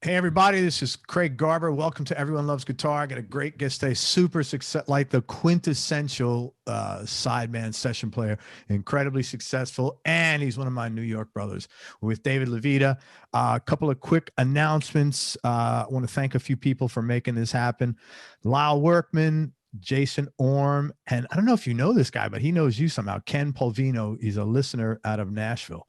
Hey everybody, this is Craig Garber. Welcome to Everyone Loves Guitar. I got a great guest today, super success, like the quintessential sideman session player, incredibly successful, and he's one of my New York brothers. We're with David Levita. A couple of quick announcements. I want to thank a few people for making this happen. Lyle Workman, Jason Orm, and I don't know if you know this guy, but he knows you somehow. Ken Polvino, he's a listener out of Nashville.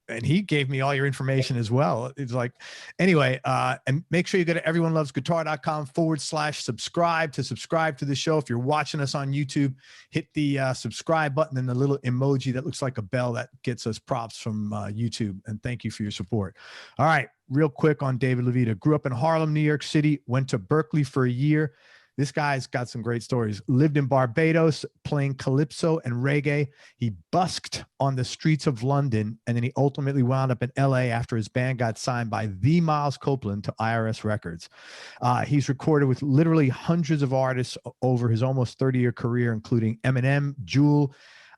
And he gave me all your information as well. It's like, anyway, and make sure you go to everyonelovesguitar.com/subscribe to subscribe to the show. If you're watching us on YouTube, hit the subscribe button and the little emoji that looks like a bell. That gets us props from YouTube. And thank you for your support. All right, real quick on David Levita. Grew up in Harlem, New York City, went to Berkeley for a year. This guy's got some great stories. Lived in Barbados playing calypso and reggae. He busked on the streets of London, and then he ultimately wound up in LA after his band got signed by the Miles Copeland to IRS Records. He's recorded with literally hundreds of artists over his almost 30-year career, including Eminem, Jewel,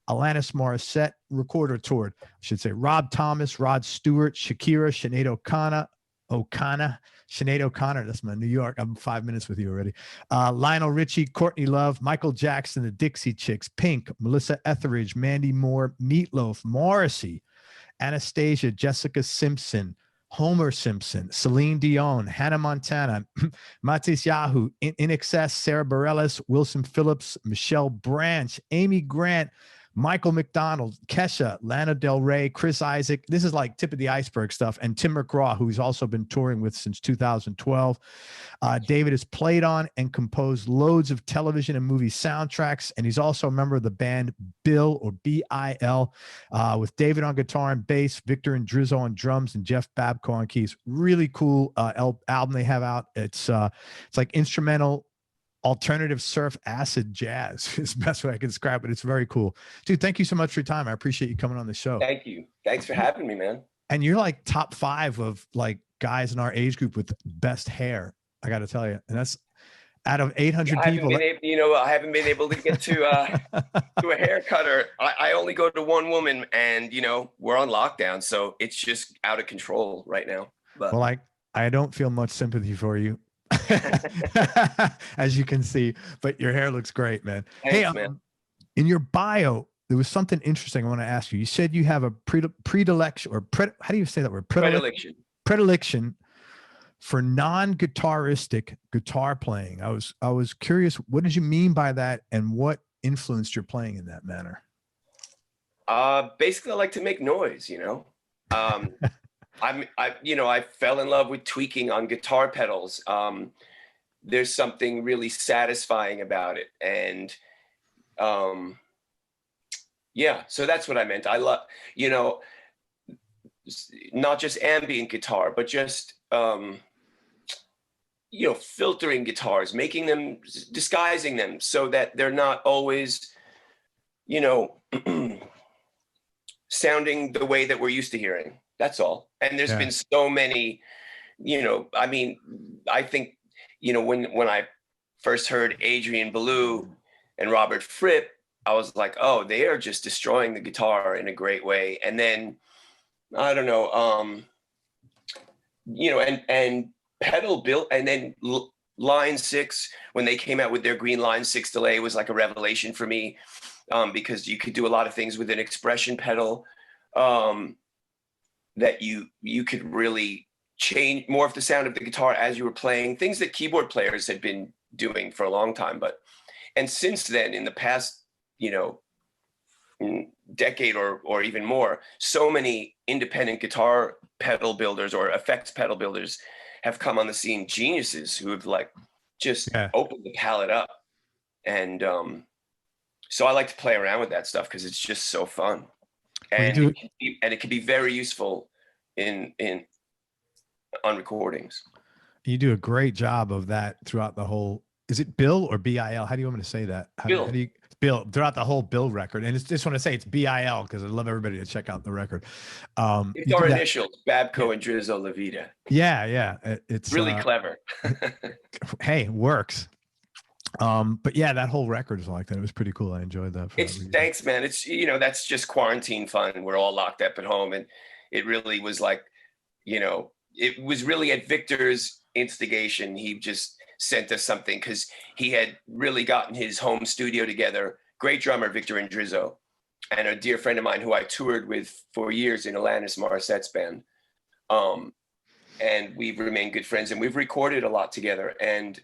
Alanis Morissette, recorder toured, I should say, Rob Thomas, Rod Stewart, Shakira, Sinead O'Connor, Sinead O'Connor, that's my New York. I'm 5 minutes with you already. Lionel Ritchie, Courtney Love, Michael Jackson, the Dixie Chicks, Pink, Melissa Etheridge, Mandy Moore, Meatloaf, Morrissey, Anastasia, Jessica Simpson, Homer Simpson, Celine Dion, Hannah Montana, Matisyahu, Inxs, Sara Bareilles, Wilson Phillips, Michelle Branch, Amy Grant, Michael McDonald, Kesha, Lana Del Rey, Chris Isaak. This is like tip of the iceberg stuff. And Tim McGraw, who he's also been touring with since 2012. David has played on and composed loads of television and movie soundtracks. And he's also a member of the band Bill, or B-I-L, with David on guitar and bass, Victor and Drizzo on drums, and Jeff Babco on keys. Really cool album they have out. It's like instrumental alternative surf acid jazz is the best way I can describe it. It's very cool. Dude, thank you so much for your time. I appreciate you coming on the show. Thank you. Thanks for having me, man. And you're like top 5 of like guys in our age group with best hair, I got to tell you. And that's out of 800 people. I haven't been able to get to to a hair cutter. I only go to one woman, and we're on lockdown, so it's just out of control right now. But well, I don't feel much sympathy for you. As you can see, but your hair looks great, man. Thanks, hey, man. In your bio, there was something interesting I want to ask you. You said you have a predilection, or how do you say that word? Predilection for non-guitaristic guitar playing. I was curious, what did you mean by that, and what influenced your playing in that manner? Basically, I like to make noise, I fell in love with tweaking on guitar pedals. There's something really satisfying about it. And yeah, so that's what I meant. I love, not just ambient guitar, but just, filtering guitars, making them, disguising them so that they're not always, sounding the way that we're used to hearing. That's all. And there's been so many, I think, when I first heard Adrian Belew and Robert Fripp, I was like, oh, they are just destroying the guitar in a great way. And then, I don't know, and pedal built, and then Line 6, when they came out with their green Line 6 delay, was like a revelation for me, because you could do a lot of things with an expression pedal. That you could really change more of the sound of the guitar as you were playing, things that keyboard players had been doing for a long time. And since then, in the past, decade or even more, so many independent guitar pedal builders or effects pedal builders have come on the scene, geniuses who have just opened the palette up. And so I like to play around with that stuff because it's just so fun. And it can be very useful on recordings. You do a great job of that throughout the whole. Is it Bill or B-I-L? How do you want me to say that? Bill. Bill, throughout the whole Bill record. And just want to say it's B-I-L because I love everybody to check out the record. It's our initials, Babco and Drizzo Levita. Yeah. It's really clever. Hey, works. But yeah, that whole record is like that. It was pretty cool. I enjoyed that. Thanks, man. It's, that's just quarantine fun. We're all locked up at home, and it really was like, it was really at Victor's instigation. He just sent us something because he had really gotten his home studio together. Great drummer, Victor Indrizzo, and a dear friend of mine who I toured with for years in Alanis Morissette's band. And we've remained good friends, and we've recorded a lot together. And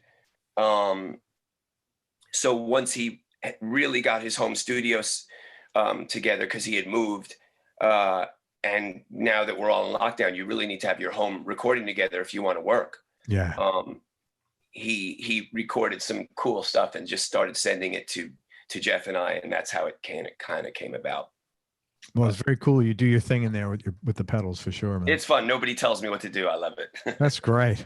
so once he really got his home studios together, because he had moved, and now that we're all in lockdown, you really need to have your home recording together if you want to work. Yeah. He recorded some cool stuff and just started sending it to Jeff and I, and that's how it kind of came about. Well, it's very cool. You do your thing in there with the pedals for sure, man. It's fun. Nobody tells me what to do. I love it. That's great.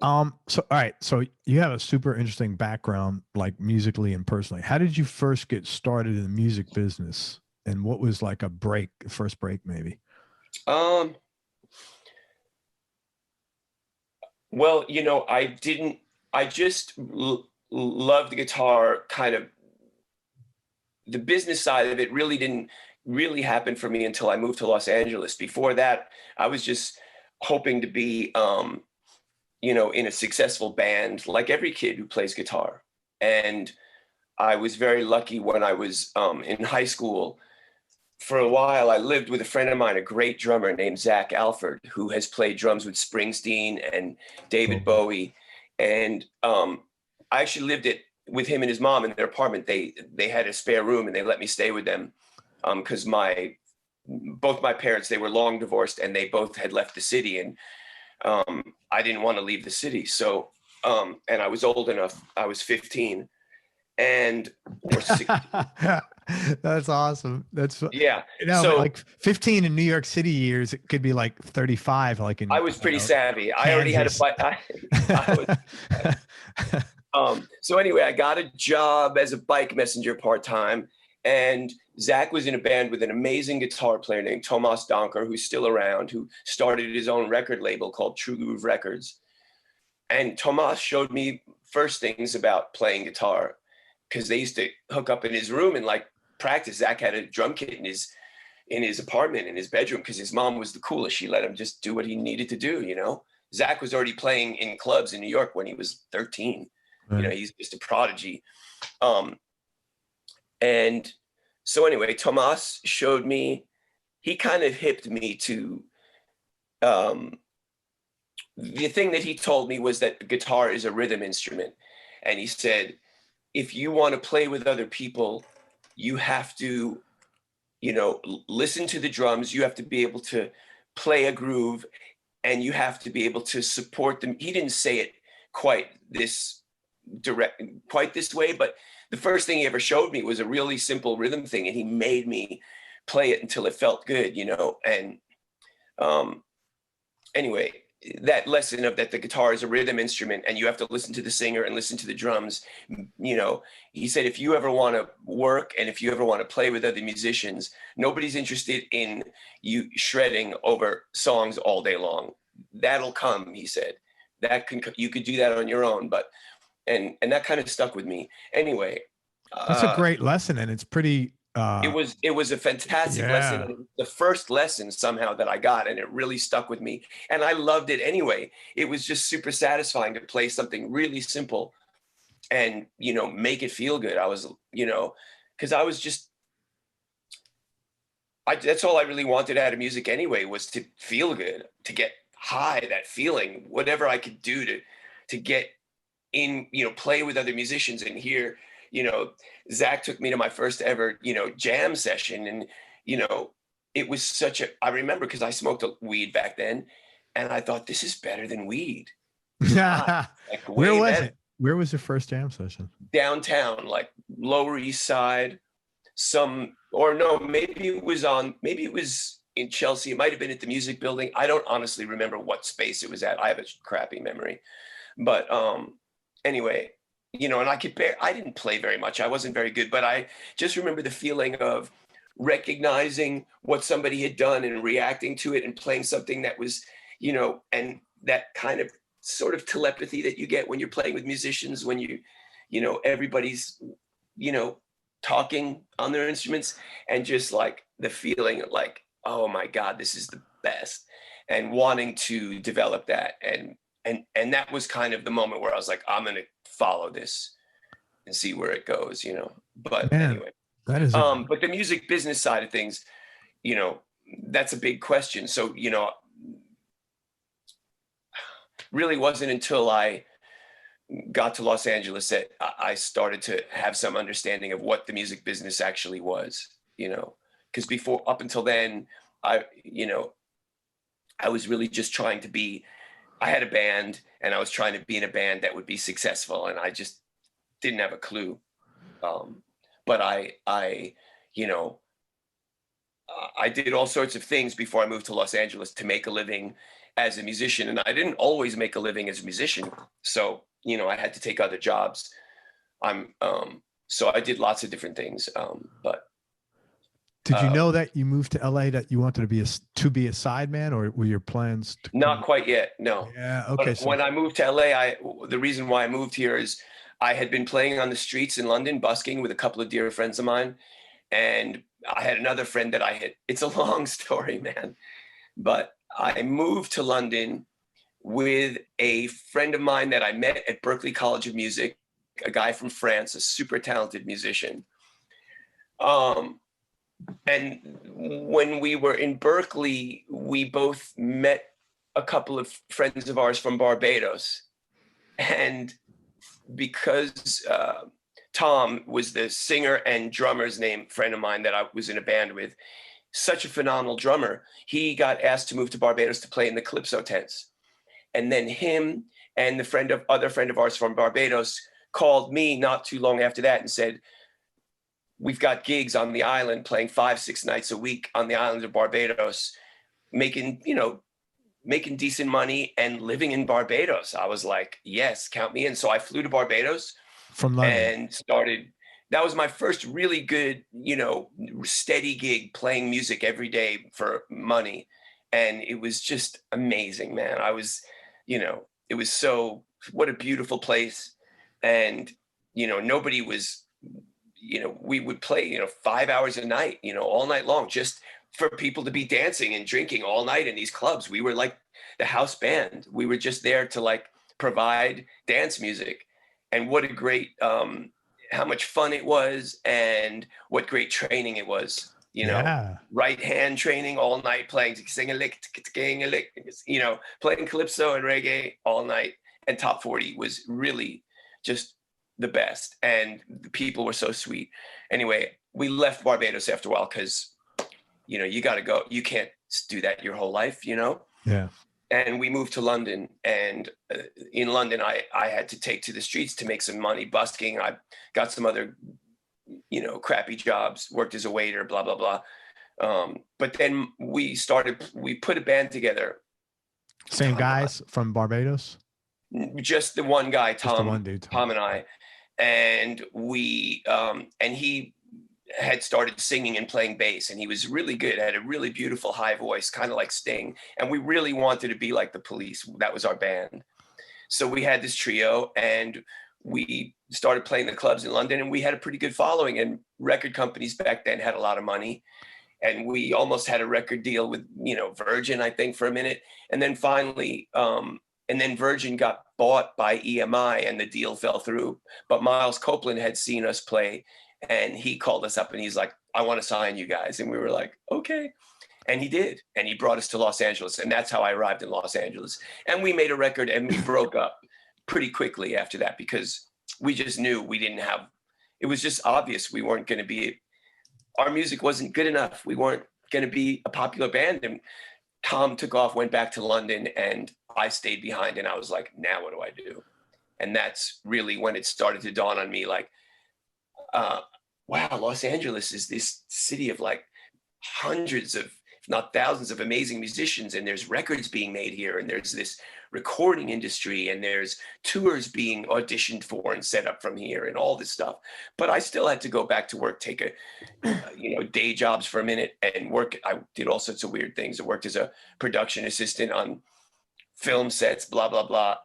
So, all right. So you have a super interesting background, like musically and personally. How did you first get started in the music business? And what was like a first break maybe? Well, you know, I just loved the guitar. Kind of the business side of it didn't really happen for me until I moved to Los Angeles. Before that, I was just hoping to be, you know, in a successful band like every kid who plays guitar. And I was very lucky when I was in high school. For a while, I lived with a friend of mine, a great drummer named Zach Alford, who has played drums with Springsteen and David Bowie. And I actually lived with him and his mom in their apartment. They had a spare room and they let me stay with them because both my parents, they were long divorced and they both had left the city. And I didn't want to leave the city. So, and I was old enough, I was 15 or 16. That's awesome. That's yeah. You know, so like 15 in New York City years, it could be like 35. Like in, I was pretty savvy. Kansas. I already had a bike. So anyway, I got a job as a bike messenger part-time, and Zach was in a band with an amazing guitar player named Tomas Donker, who's still around, who started his own record label called True Groove Records. And Tomas showed me first things about playing guitar, because they used to hook up in his room and like practice. Zach had a drum kit in his apartment, in his bedroom, because his mom was the coolest. She let him just do what he needed to do, you know. Zach was already playing in clubs in New York when he was 13. Right. You know, he's just a prodigy. And so anyway, Tomas showed me, he kind of hipped me to, the thing that he told me was that guitar is a rhythm instrument. And he said, if you want to play with other people, you have to, you know, listen to the drums. You have to be able to play a groove, and you have to be able to support them. He didn't say it quite this way, but the first thing he ever showed me was a really simple rhythm thing, and he made me play it until it felt good, you know. And anyway, that lesson of that the guitar is a rhythm instrument and you have to listen to the singer and listen to the drums, you know, he said, if you ever want to work and if you ever want to play with other musicians, nobody's interested in you shredding over songs all day long. That'll come, he said. You could do that on your own, but and that kind of stuck with me. Anyway, that's a great lesson, and it's pretty it was a fantastic lesson. It was the first lesson somehow that I got, and it really stuck with me, and I loved it anyway. It was just super satisfying to play something really simple and, you know, make it feel good. I was, you know, because I was just, that's all I really wanted out of music anyway, was to feel good, to get high, that feeling, whatever I could do to get in, you know, play with other musicians and hear. You know, Zach took me to my first ever, you know, jam session. And, you know, it was I remember, because I smoked weed back then, and I thought, this is better than weed. Like, where was it? Where was your first jam session? Downtown, like Lower East Side, maybe it was in Chelsea. It might've been at the Music Building. I don't honestly remember what space it was at. I have a crappy memory, but anyway, you know, and I didn't play very much. I wasn't very good, but I just remember the feeling of recognizing what somebody had done and reacting to it and playing something that was, you know, and that kind of sort of telepathy that you get when you're playing with musicians, when you know, everybody's, you know, talking on their instruments, and just like the feeling of like, oh my God, this is the best. and wanting to develop that. And that was kind of the moment where I was like, I'm going to follow this and see where it goes, you know. But Man, anyway, that is but the music business side of things, you know, that's a big question. So, you know, really wasn't until I got to Los Angeles that I started to have some understanding of what the music business actually was, you know, because before, up until then, I was really just trying to be, I had a band and I was trying to be in a band that would be successful, and I just didn't have a clue. But I you know, I did all sorts of things before I moved to Los Angeles to make a living as a musician. And I didn't always make a living as a musician. So, you know, I had to take other jobs. So I did lots of different things. But did you know that you moved to LA that you wanted to be a sideman, or were your plans to not quite yet? No. Yeah. Okay. So when I moved to LA, the reason why I moved here is I had been playing on the streets in London, busking with a couple of dear friends of mine. And I had another friend that it's a long story, man. But I moved to London with a friend of mine that I met at Berklee College of Music, a guy from France, a super talented musician. And when we were in Berklee, we both met a couple of friends of ours from Barbados. And because Tom was the singer and drummer's friend of mine that I was in a band with, such a phenomenal drummer, he got asked to move to Barbados to play in the Calypso tents. And then him and the other friend of ours from Barbados called me not too long after that and said, we've got gigs on the island, playing 5-6 nights a week on the island of Barbados, making decent money and living in Barbados. I was like, yes, count me in. So I flew to Barbados from London and started. That was my first really good, you know, steady gig, playing music every day for money. And it was just amazing, man. I was, you know, it was what a beautiful place. And, you know, nobody was, you know, we would play, you know, 5 hours a night, you know, all night long, just for people to be dancing and drinking all night in these clubs. We were like the house band. We were just there to like provide dance music. And what a great, how much fun it was, and what great training it was, you know, right hand training all night, playing you know, playing Calypso and reggae all night. And Top 40 was really just the best. And the people were so sweet. Anyway, we left Barbados after a while because, you know, you got to go. You can't do that your whole life, you know? Yeah. And we moved to London, and in London, I had to take to the streets to make some money busking. I got some other, you know, crappy jobs, worked as a waiter, blah, blah, blah. But then we put a band together. Same guys from Barbados? Just the one guy, Tom, just the one dude, Tom and I. And and he had started singing and playing bass, and he was really good, had a really beautiful high voice, kind of like Sting. And we really wanted to be like the Police. That was our band. So we had this trio, and we started playing the clubs in London, and we had a pretty good following, and record companies back then had a lot of money. And we almost had a record deal with, you know, Virgin, I think, for a minute. And then finally, and then Virgin got bought by EMI and the deal fell through. But Miles Copeland had seen us play, and he called us up and he's like, I want to sign you guys. And we were like, okay. And he did. And he brought us to Los Angeles. And that's how I arrived in Los Angeles. And we made a record, and we broke up pretty quickly after that because we just knew it was just obvious we weren't going to be, our music wasn't good enough. We weren't going to be a popular band. And Tom took off, went back to London, and I stayed behind. And I was like, now what do I do? And that's really when it started to dawn on me, like, wow, Los Angeles is this city of like hundreds of, if not thousands of amazing musicians. And there's records being made here. And there's this recording industry, and there's tours being auditioned for and set up from here and all this stuff. But I still had to go back to work, take you know, day jobs for a minute and work. I did all sorts of weird things. I worked as a production assistant on film sets, blah, blah, blah.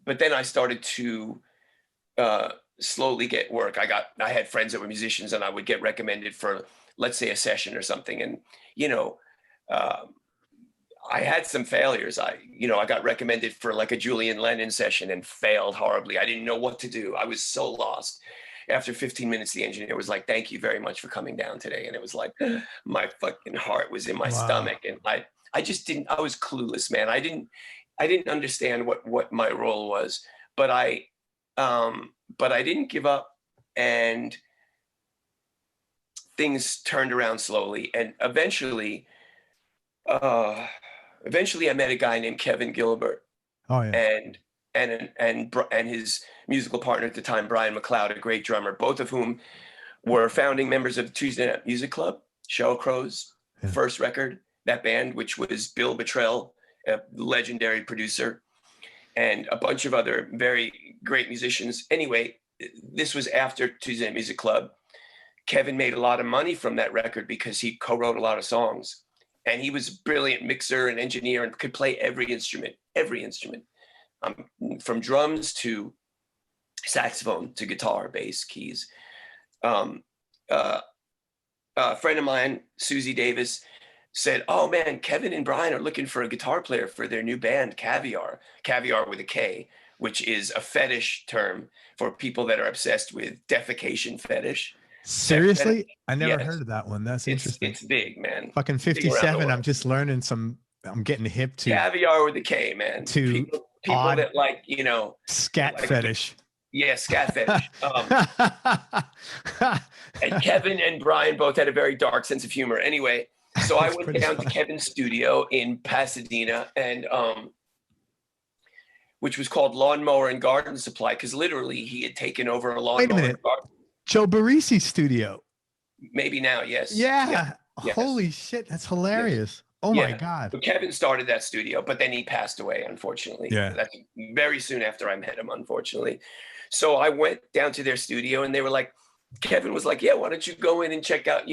But then I started to slowly get work. I had friends that were musicians, and I would get recommended for, let's say, a session or something. And, you know, I had some failures. I got recommended for like a Julian Lennon session and failed horribly. I didn't know what to do. I was so lost. After 15 minutes, the engineer was like, "Thank you very much for coming down today." And it was like, my fucking heart was in my stomach. And I just didn't, I was clueless, man. I didn't understand what my role was, but I didn't give up, and things turned around slowly. And eventually I met a guy named Kevin Gilbert. Oh yeah. And his musical partner at the time, Brian McLeod, a great drummer, both of whom were founding members of the Tuesday Night Music Club, Sheryl Crow's first record, that band, which was Bill Bottrell, a legendary producer, and a bunch of other very great musicians. Anyway, this was after Tuesday Night Music Club. Kevin made a lot of money from that record because he co-wrote a lot of songs. And he was a brilliant mixer and engineer and could play every instrument. From drums to saxophone to guitar, bass, keys. A friend of mine, Susie Davis, said, "Oh man, Kevin and Brian are looking for a guitar player for their new band, Caviar." Caviar with a K, which is a fetish term for people that are obsessed with defecation fetish. Seriously? I never heard of that one. That's interesting. It's big, man. Fucking 57. I'm just learning I'm getting hip to Caviar with a K, man. To people that like, you know, scat like, fetish. Yeah, scat fetish. And Kevin and Brian both had a very dark sense of humor. Anyway, so I went down to Kevin's studio in Pasadena, and which was called Lawnmower and Garden Supply, because literally he had taken over a lawnmower. Wait a minute. Joe Barisi's studio. Maybe now, yes. Yeah. Yes. Holy shit, that's hilarious. Yes. Oh my God. So Kevin started that studio, but then he passed away, unfortunately. Yeah. That's very soon after I met him, unfortunately. So I went down to their studio, and they were like, Kevin was like, "Yeah, why don't you go in and check out,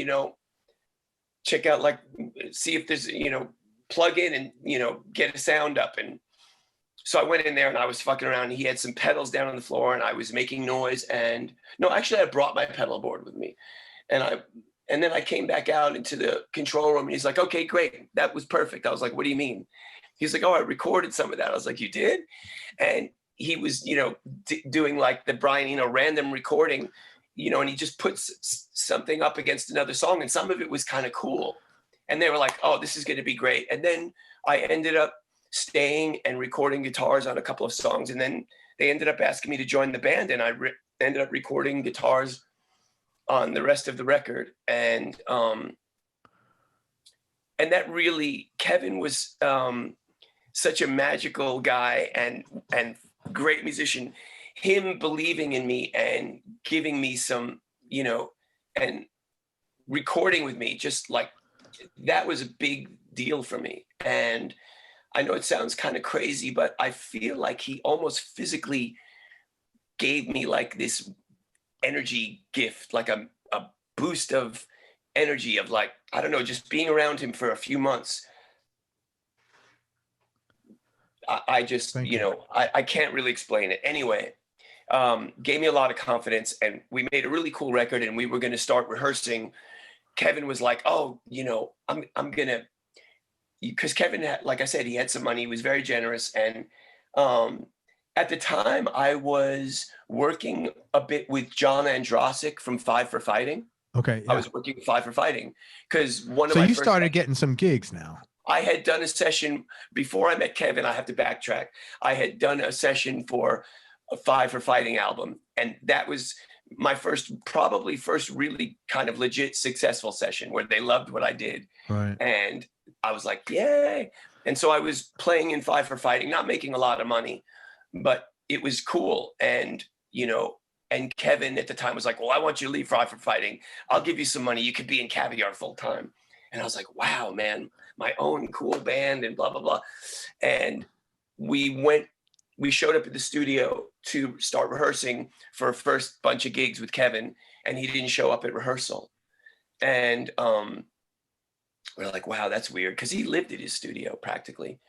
like, see if there's, plug in and, get a sound up." And so I went in there and I was fucking around. He had some pedals down on the floor, and I was making noise. And no, actually I brought my pedal board with me. And then I came back out into the control room, and he's like, "Okay, great. That was perfect." I was like, "What do you mean?" He's like, "Oh, I recorded some of that." I was like, "You did?" And he was, doing like the Brian, random recording, and he just puts something up against another song. And some of it was kind of cool. And they were like, "Oh, this is going to be great." And then I ended up staying and recording guitars on a couple of songs. And then they ended up asking me to join the band, and I ended up recording guitars on the rest of the record. And that really, Kevin was such a magical guy and great musician. Him believing in me and giving me some, and recording with me, just like, that was a big deal for me. And I know it sounds kind of crazy, but I feel like he almost physically gave me like this energy gift, like a boost of energy of, like, I don't know, just being around him for a few months. I just, I can't really explain it. Anyway, gave me a lot of confidence, and we made a really cool record, and we were going to start rehearsing. Kevin was like, "Oh, I'm going to," because Kevin had, like I said, he had some money. He was very generous. And at the time I was working a bit with John Androsik from Five for Fighting. Okay. Yeah. I was working with Five for Fighting because one of my. So you you started getting some gigs now. I had done a session before I met Kevin. I have to backtrack. I had done a session for a Five for Fighting album. And that was my probably first really kind of legit successful session where they loved what I did. Right. And I was like, yay. And so I was playing in Five for Fighting, not making a lot of money, but it was cool. And, and Kevin at the time was like, "Well, I want you to leave Five for Fighting. I'll give you some money. You could be in Caviar full time." And I was like, wow, man, my own cool band and blah, blah, blah. And we showed up at the studio to start rehearsing for a first bunch of gigs with Kevin, and he didn't show up at rehearsal. And we're like, wow, that's weird, because he lived at his studio practically.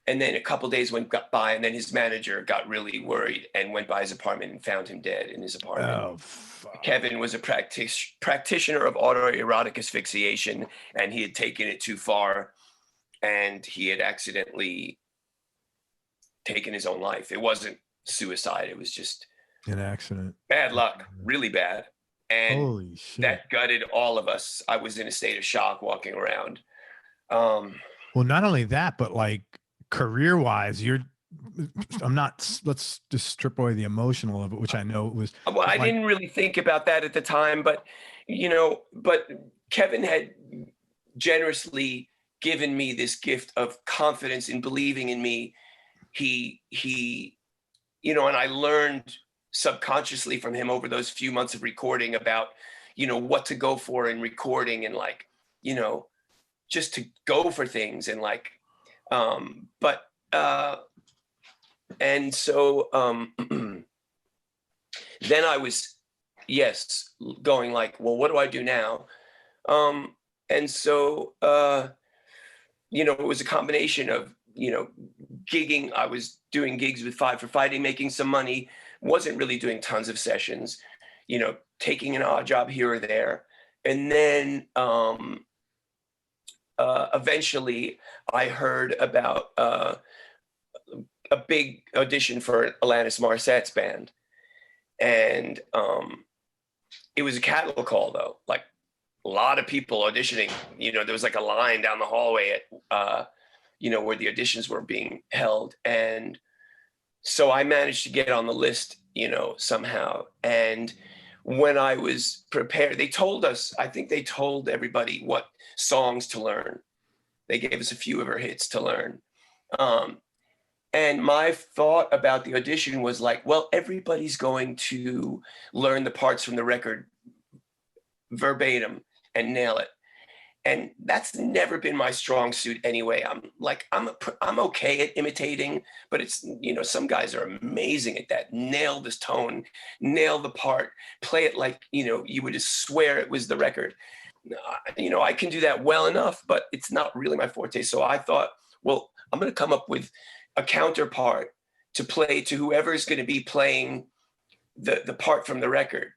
And then a couple days went by, and then his manager got really worried and went by his apartment and found him dead in his apartment. Oh, fuck. Kevin was a practitioner of autoerotic asphyxiation, and he had taken it too far, and he had accidentally taken his own life. It wasn't suicide. It was just an accident. Bad luck, really bad. And holy shit, that gutted all of us. I was in a state of shock walking around. Well, not only that, but like career-wise, let's just strip away the emotional of it, which I know it was. Well, I didn't really think about that at the time, but but Kevin had generously given me this gift of confidence in believing in me. He, and I learned subconsciously from him over those few months of recording about, what to go for in recording, and like, just to go for things, and like, and so then I was, going like, well, what do I do now? And so, it was a combination of, gigging. I was doing gigs with Five for Fighting, making some money, wasn't really doing tons of sessions, taking an odd job here or there. And then eventually I heard about a big audition for Alanis Morissette's band. And it was a cattle call though, like a lot of people auditioning, there was like a line down the hallway at, where the auditions were being held. And so I managed to get on the list, somehow. And when I was prepared, they told us, I think they told everybody what songs to learn. They gave us a few of her hits to learn. And my thought about the audition was like, well, everybody's going to learn the parts from the record verbatim and nail it. And that's never been my strong suit anyway. I'm okay at imitating, but it's, some guys are amazing at that. Nail this tone, nail the part, play it like, you would just swear it was the record. I can do that well enough, but it's not really my forte. So I thought, well, I'm going to come up with a counterpart to play to whoever's going to be playing the part from the record.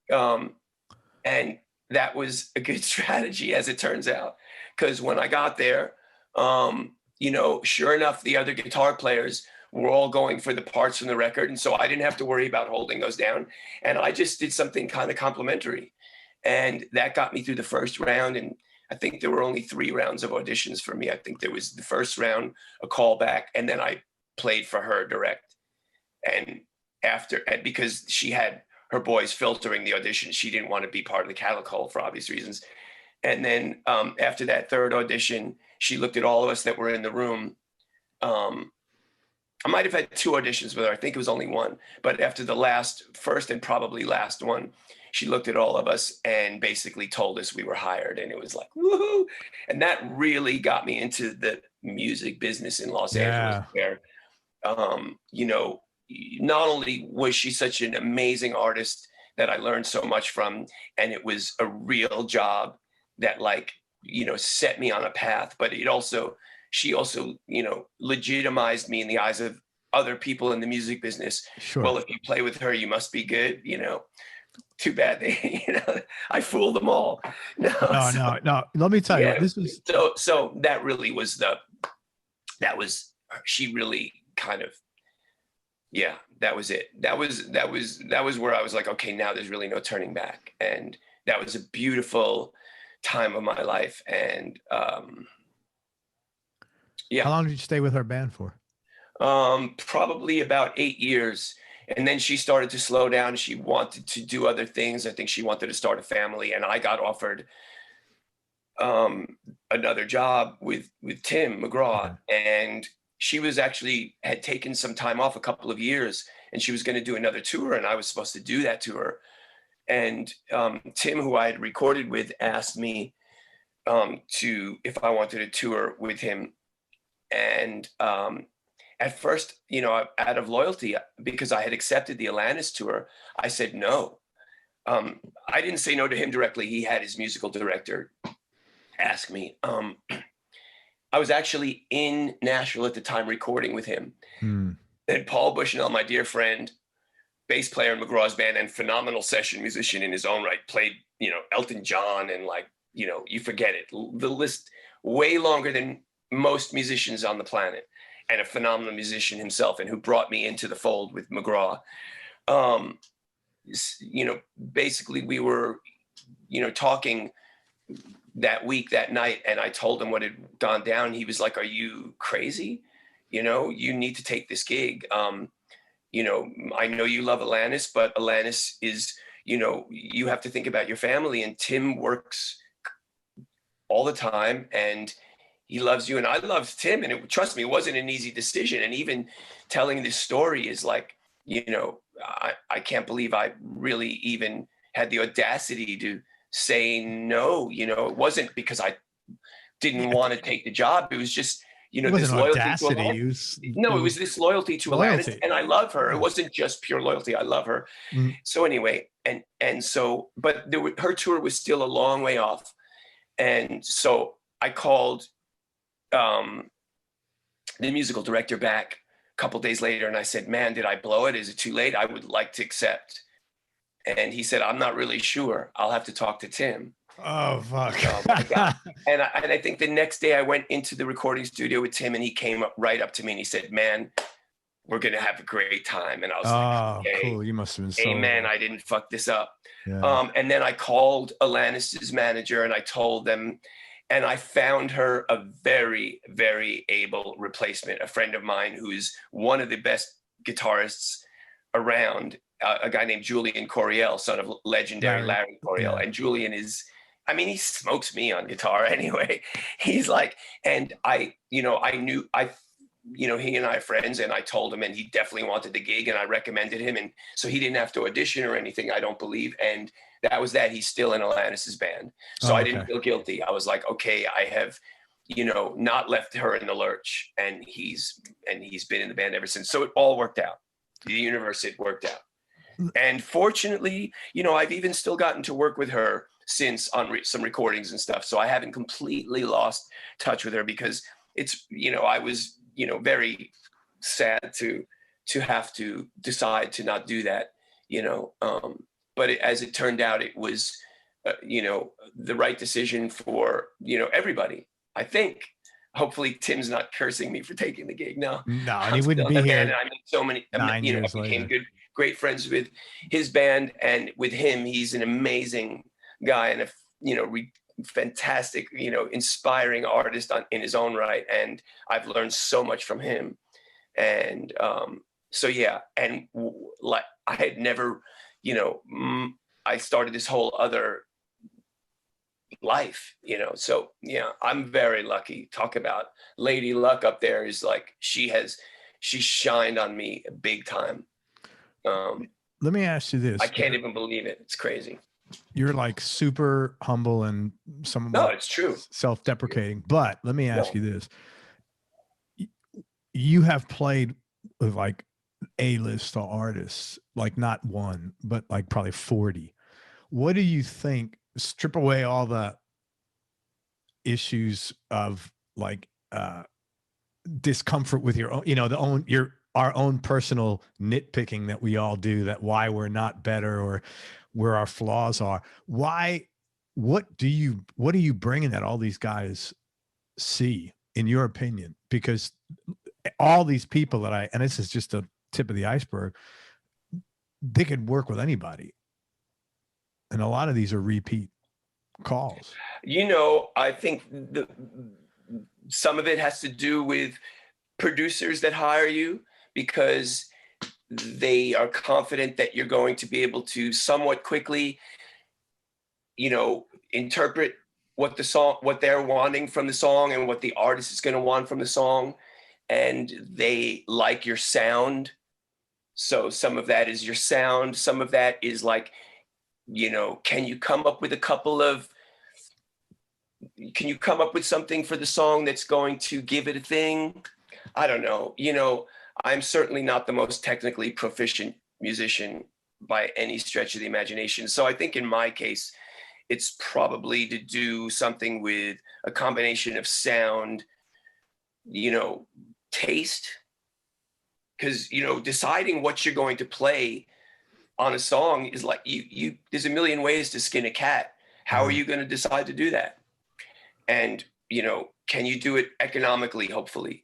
And that was a good strategy, as it turns out, because when I got there, sure enough, the other guitar players were all going for the parts from the record. And so I didn't have to worry about holding those down. And I just did something kind of complimentary. And that got me through the first round. And I think there were only 3 rounds of auditions for me. I think there was the first round, a callback, and then I played for her direct. And because she had her boys filtering the audition, she didn't want to be part of the cattle call for obvious reasons. And then after that third audition, she looked at all of us that were in the room. I might have had 2 auditions with her. I think it was only 1. But after the first and probably last one, she looked at all of us and basically told us we were hired. And it was like, woohoo. And that really got me into the music business in Los Angeles, where, not only was she such an amazing artist that I learned so much from, and it was a real job that set me on a path, but she also, legitimized me in the eyes of other people in the music business. Sure. Well, if you play with her, you must be good, too bad I fooled them all. No. Let me tell you, this is so that really was she really kind of, that was it. That was where I was like, okay, now there's really no turning back. And that was a beautiful time of my life. And How long did you stay with her band for? Probably about 8 years. And then she started to slow down. She wanted to do other things. I think she wanted to start a family, and I got offered another job with Tim McGraw. And she was had taken some time off, a couple of years, and she was going to do another tour, and I was supposed to do that to her. And Tim, who I had recorded with, asked me if I wanted to tour with him. And at first, out of loyalty, because I had accepted the Alanis tour, I said no. I didn't say no to him directly. He had his musical director ask me. I was actually in Nashville at the time recording with him. And Paul Bushnell, my dear friend, bass player in McGraw's band and phenomenal session musician in his own right, played, you know, Elton John and like, you know, you forget it. The list way longer than most musicians on the planet, and a phenomenal musician himself, and who brought me into the fold with McGraw. You know, basically we were, you know, talking that week, that night, and I told him what had gone down. He was like, "Are you crazy? You know, you need to take this gig. You know, I know you love Alanis, but Alanis is, you know, you have to think about your family, and Tim works all the time, and he loves you." And I loved Tim, and trust me, it wasn't an easy decision. And even telling this story is like, you know, I can't believe I really even had the audacity to say no. You know, it wasn't because I didn't want to take the job. It was just, you know, this loyalty to Alanis. No, it was this loyalty to Alanis, and I love her. It wasn't just pure loyalty. I love her. So anyway, and so, but her tour was still a long way off. And so I called the musical director back a couple days later, and I said, "Man, did I blow it? Is it too late? I would like to accept." And he said, "I'm not really sure. I'll have to talk to Tim." Oh, fuck. Oh, my God. And I think the next day I went into the recording studio with Tim, and he came right up to me and he said, "Man, we're going to have a great time." And I was like, "Okay, cool. You must have been so amen. I didn't fuck this up." Yeah. And then I called Alanis's manager and I told them, and I found her a very, very able replacement, a friend of mine who is one of the best guitarists around, a guy named Julian Coriel, son of legendary Larry Coriel. Yeah. And Julian is, I mean, he smokes me on guitar anyway. He's like, and I, you know, you know, he and I are friends, and I told him, and he definitely wanted the gig, and I recommended him. And so he didn't have to audition or anything, I don't believe. And that was that. He's still in Alanis's band. So I didn't feel guilty. I was like, okay, I have, you know, not left her in the lurch, and he's been in the band ever since. So it all worked out. The universe, it worked out. And fortunately, you know, I've even still gotten to work with her since on some recordings and stuff. So I haven't completely lost touch with her, because it's, you know, I was, you know, very sad to have to decide to not do that, you know. But as it turned out, it was, you know, the right decision for, you know, everybody. I think. Hopefully Tim's not cursing me for taking the gig. No, and he wouldn't be here. And I met so many, you know, I became great friends with his band, and with him, he's an amazing guy and a, you know, fantastic, you know, inspiring artist in his own right. And I've learned so much from him. And so, yeah. And like, I had never, you know, I started this whole other life, you know. So yeah, I'm very lucky. Talk about lady luck up there. Is like, she shined on me big time. Let me ask you this. I can't even believe it. It's crazy. You're like super humble and it's true, self-deprecating, but let me ask you this. You have played with like A-list artists, like not one, but like probably 40. What do you think? Strip away all the issues of like discomfort with your own, you know, our own personal nitpicking that we all do, that why we're not better or where our flaws are. What do you bring in that all these guys see, in your opinion? Because all these people and this is just the tip of the iceberg, they could work with anybody. And a lot of these are repeat calls. You know, I think some of it has to do with producers that hire you, because they are confident that you're going to be able to somewhat quickly, you know, interpret what they're wanting from the song and what the artist is going to want from the song. And they like your sound. So some of that is your sound. Some of that is like, you know, can you come up with something for the song that's going to give it a thing? I don't know. You know, I'm certainly not the most technically proficient musician by any stretch of the imagination. So I think in my case, it's probably to do something with a combination of sound, you know, taste. Because, you know, deciding what you're going to play on a song is like, there's a million ways to skin a cat. How are you going to decide to do that? And, you know, can you do it economically, hopefully?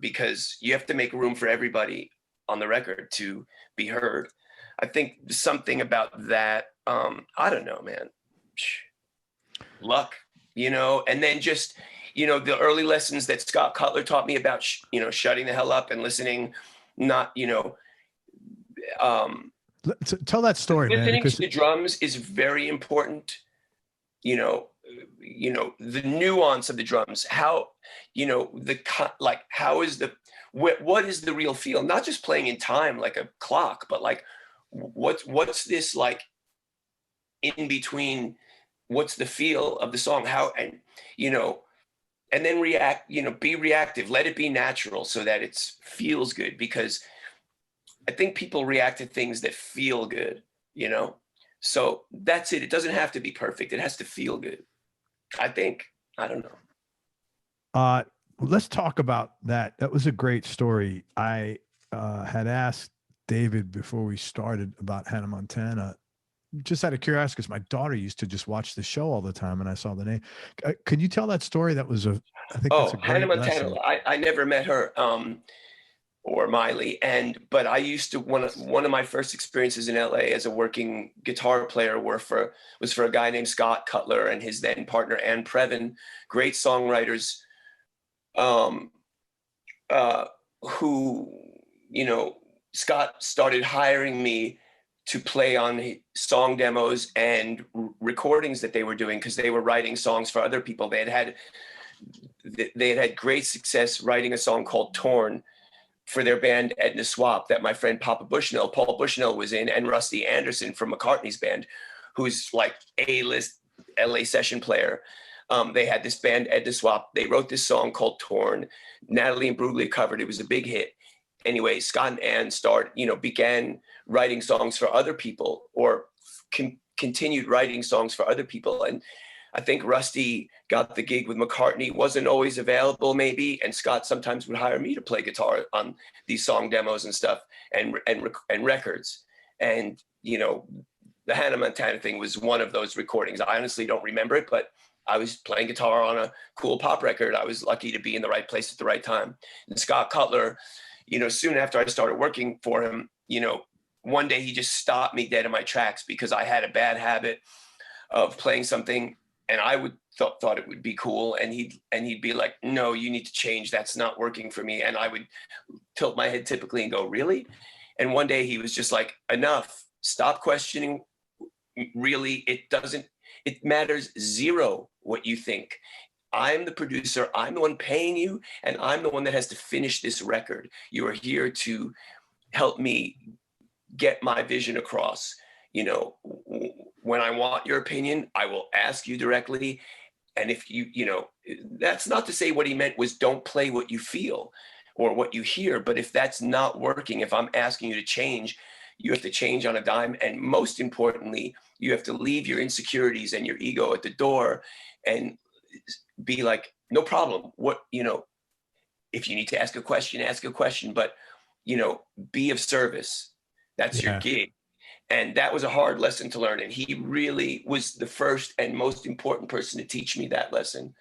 Because you have to make room for everybody on the record to be heard. I think something about that, I don't know, man. Luck, you know, and then just, you know, the early lessons that Scott Cutler taught me about, you know, shutting the hell up and listening, not, you know, tell that story, man. Listening to the drums is very important. You know, the nuance of the drums, how, you know, like, how is what is the real feel? Not just playing in time like a clock, but like, what's this like in between? What's the feel of the song? How, and, you know, and then react, you know, be reactive, let it be natural so that it feels good, because I think people react to things that feel good, you know? So that's it. It doesn't have to be perfect. It has to feel good, I think. I don't know. Let's talk about that. That was a great story. I had asked David before we started about Hannah Montana, just out of curiosity, because my daughter used to just watch the show all the time, and I saw the name. Could you tell that story? That was I think that's a great Hannah Montana. lesson. I never met her. Or Miley, but I used to, one of my first experiences in LA as a working guitar player was for a guy named Scott Cutler and his then partner Ann Previn, great songwriters, who, you know, Scott started hiring me to play on song demos and recordings that they were doing, because they were writing songs for other people. They had had great success writing a song called Torn for their band Edna Swap that my friend Paul Bushnell was in, and Rusty Anderson from McCartney's band, who's like A-list LA session player. They had this band Edna Swap. They wrote this song called Torn. Natalie Imbruglia covered it. It was a big hit. Anyway, Scott and Ann began writing songs for other people, or continued writing songs for other people. And I think Rusty got the gig with McCartney, wasn't always available maybe, and Scott sometimes would hire me to play guitar on these song demos and stuff, and records. And, you know, the Hannah Montana thing was one of those recordings. I honestly don't remember it, but I was playing guitar on a cool pop record. I was lucky to be in the right place at the right time. And Scott Cutler, you know, soon after I started working for him, you know, one day he just stopped me dead in my tracks because I had a bad habit of playing something, and I would thought it would be cool, and he'd be like, "No, you need to change. That's not working for me." And I would tilt my head typically and go, "Really?" And one day he was just like, "Enough. Stop questioning. Really, it matters zero what you think. I'm the producer. I'm the one paying you, and I'm the one that has to finish this record. You are here to help me get my vision across. You know, when I want your opinion, I will ask you directly. And if you know, that's not to say what he meant was don't play what you feel or what you hear. But if that's not working, if I'm asking you to change, you have to change on a dime. And most importantly, you have to leave your insecurities and your ego at the door and be like, no problem. What, you know, if you need to ask a question, but, you know, be of service. That's your gig. And that was a hard lesson to learn. And he really was the first and most important person to teach me that lesson.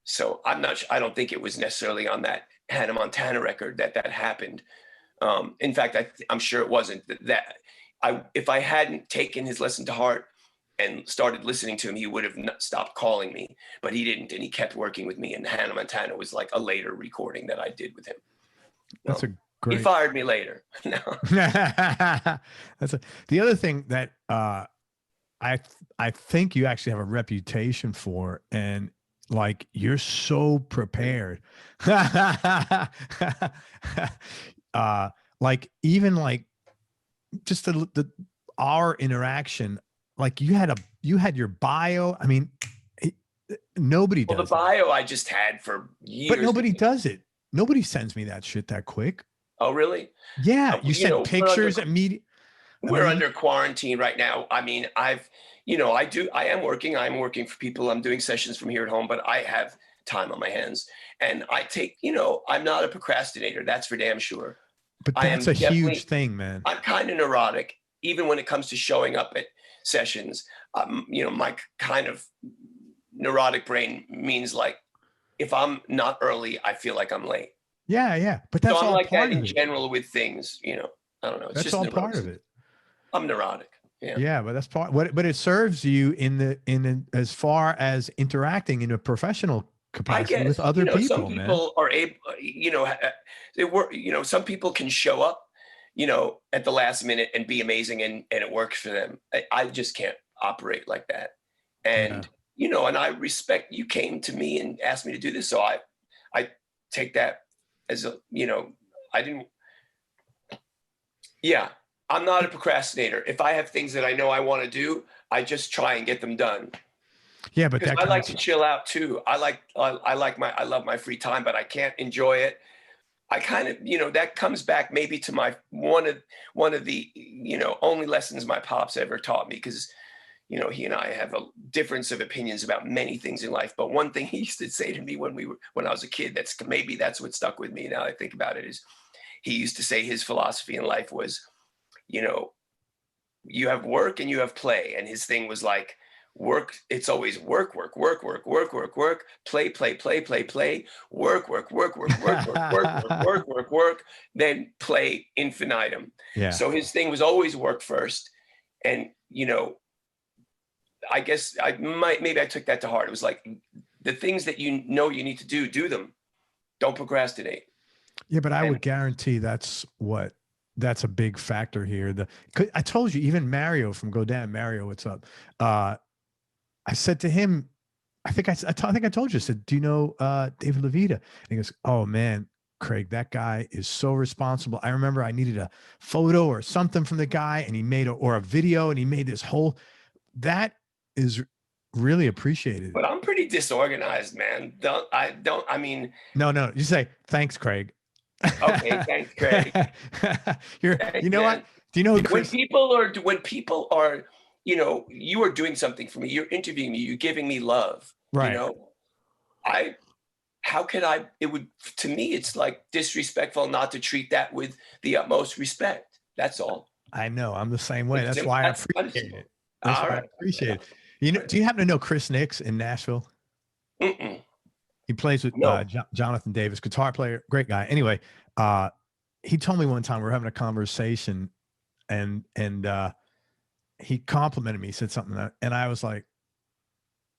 So I don't think it was necessarily on that Hannah Montana record that happened. In fact, I'm sure it wasn't. If I hadn't taken his lesson to heart and started listening to him, he would have not stopped calling me, but he didn't. And he kept working with me. And Hannah Montana was like a later recording that I did with him. That's a great. He fired me later. No. The other thing that I think you actually have a reputation for, and like you're so prepared. Like even like just our interaction, like you had your bio. I mean, nobody does. Well, the bio I just had for years. But nobody does it. Nobody sends me that shit that quick. Oh, really? Yeah. You send pictures immediately. We're under quarantine right now. I mean, I'm working for people. I'm doing sessions from here at home, but I have time on my hands. And I take, you know, I'm not a procrastinator. That's for damn sure. But that's a huge thing, man. I'm kind of neurotic, even when it comes to showing up at sessions. You know, my kind of neurotic brain means like, if I'm not early, I feel like I'm late. Yeah, yeah. But that's so I'm all like part that of in general with things, you know. I don't know. It's that's just all neurotic. part of it. I'm neurotic. Yeah. Yeah, but that's part. But it serves you as far as interacting in a professional capacity with other people. Some people are able. You know, they work. You know, some people can show up, you know, at the last minute and be amazing, and it works for them. I just can't operate like that. And you know, and I respect you came to me and asked me to do this, so I take that as a, you know, I didn't. Yeah. I'm not a procrastinator. If I have things that I know I want to do, I just try and get them done. Yeah, but I like to chill out too. I love my free time, but I can't enjoy it. I kind of, you know, that comes back maybe to my one of the, you know, only lessons my pops ever taught me, because, you know, he and I have a difference of opinions about many things in life. But one thing he used to say to me when I was a kid, that's what stuck with me now I think about it, is he used to say his philosophy in life was, you know, you have work and you have play. And his thing was like, work, it's always work, play, work, then play infinitum. Yeah. So his thing was always work first. And, you know, I guess maybe I took that to heart. It was like, the things that you know you need to do them. Don't procrastinate. Yeah, but I would guarantee that's a big factor here. I told you, even Mario from Godin, Mario, what's up? I said to him, I think I told you, I said, do you know David Levita? And he goes, oh man, Craig, that guy is so responsible. I remember I needed a photo or something from the guy, and he made a video, and he made this whole, that is really appreciated. But I'm pretty disorganized, man. I mean. No, you say, thanks, Craig. Okay, thanks, Craig. You know what? Do you know when people are, you know, you are doing something for me, you're interviewing me, you're giving me love, right? You know, how could I? It would, to me, it's like disrespectful not to treat that with the utmost respect. That's all. I know. I'm the same way. That's why I appreciate it. That's why I appreciate it. You know, do you happen to know Chris Nix in Nashville? Mm-mm. He plays with Jonathan Davis, guitar player, great guy. Anyway, he told me one time we were having a conversation, and he complimented me. He said something, and I was like,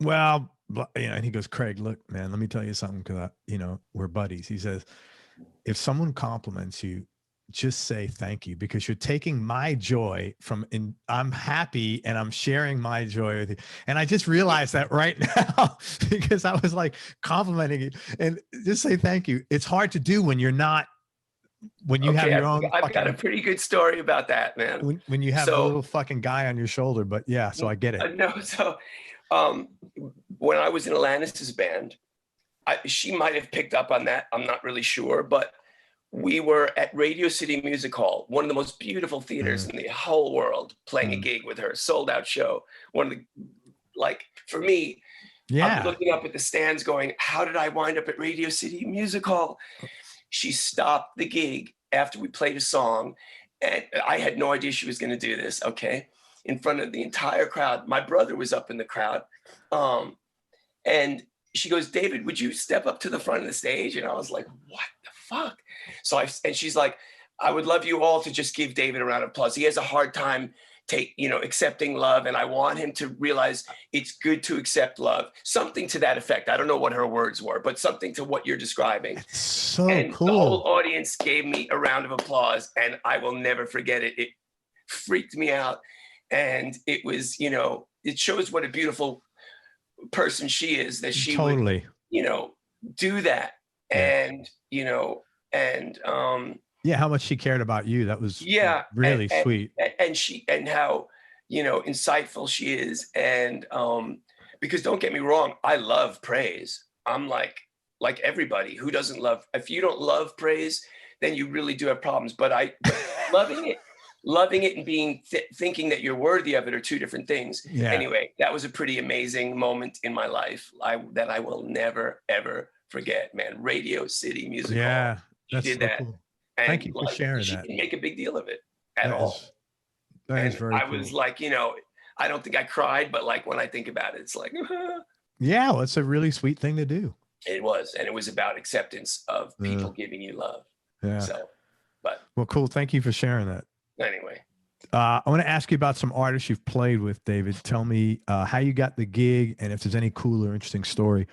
"Well, you know." And he goes, "Craig, look, man, let me tell you something, because you know, we're buddies." He says, "If someone compliments you, just say thank you, because you're taking my joy I'm happy and I'm sharing my joy with you." And I just realized that right now, because I was like complimenting you, and just say thank you. It's hard to do when you have your own. I've got a pretty good story about that, man. When you have a little fucking guy on your shoulder, but yeah, so I get it. No, so when I was in Alanis's band, she might have picked up on that. I'm not really sure, but we were at Radio City Music Hall, one of the most beautiful theaters in the whole world, playing a gig with her, sold out show. One of the, like, for me, I'm looking up at the stands going, how did I wind up at Radio City Music Hall? She stopped the gig after we played a song, and I had no idea she was going to do this, okay? In front of the entire crowd. My brother was up in the crowd. And she goes, David, would you step up to the front of the stage? And I was like, what the fuck? And she's like, I would love you all to just give David a round of applause. He has a hard time accepting love. And I want him to realize it's good to accept love. Something to that effect. I don't know what her words were, but something to what you're describing. It's so cool. The whole audience gave me a round of applause, and I will never forget it. It freaked me out. And it was, you know, it shows what a beautiful person she is, that she would, you know, do that. And, you know, and how much she cared about you. That was really sweet. And how, you know, insightful she is. And because don't get me wrong, I love praise. I'm like everybody who doesn't love, if you don't love praise, then you really do have problems. But loving it, loving it and thinking that you're worthy of it are two different things. Yeah. Anyway, that was a pretty amazing moment in my life that I will never, ever forget, man. Radio City Music Hall. She did so that. cool. And thank you for sharing she that. didn't make a big deal of it at all. That is very I cool. was like, you know, I don't think I cried, but like when I think about it, it's like, yeah, well, it's a really sweet thing to do. It was, and it was about acceptance of people giving you love. Yeah. So, but well, cool. Thank you for sharing that. Anyway, I want to ask you about some artists you've played with, David. Tell me how you got the gig, and if there's any cool or interesting story.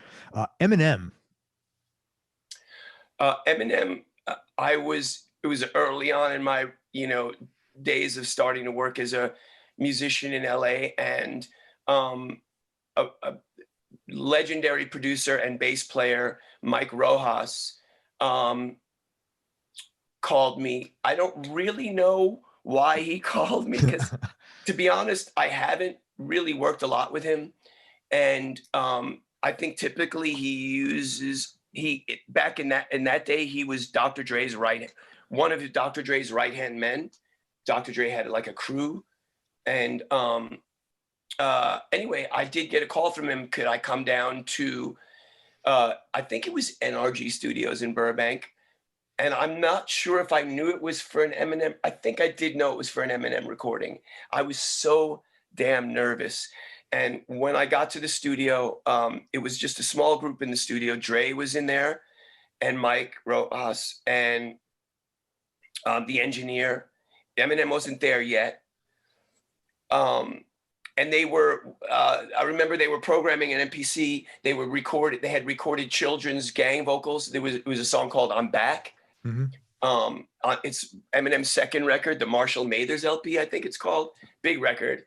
Eminem. Eminem. It was early on in my, you know, days of starting to work as a musician in LA, and a legendary producer and bass player, Mike Rojas, called me. I don't really know why he called me, because to be honest, I haven't really worked a lot with him. And I think typically back in that day, he was Dr. Dre's one of Dr. Dre's right-hand men. Dr. Dre had like a crew. And anyway, I did get a call from him. Could I come down to, I think it was NRG Studios in Burbank. And I'm not sure if I knew it was for an Eminem. I think I did know it was for an Eminem recording. I was so damn nervous. And when I got to the studio, it was just a small group in the studio. Dre was in there, and Mike Rojas, and the engineer. Eminem wasn't there yet. And they were, I remember they were programming an MPC. They had recorded children's gang vocals. It was a song called I'm Back. Mm-hmm. It's Eminem's second record, the Marshall Mathers LP, I think it's called. Big record.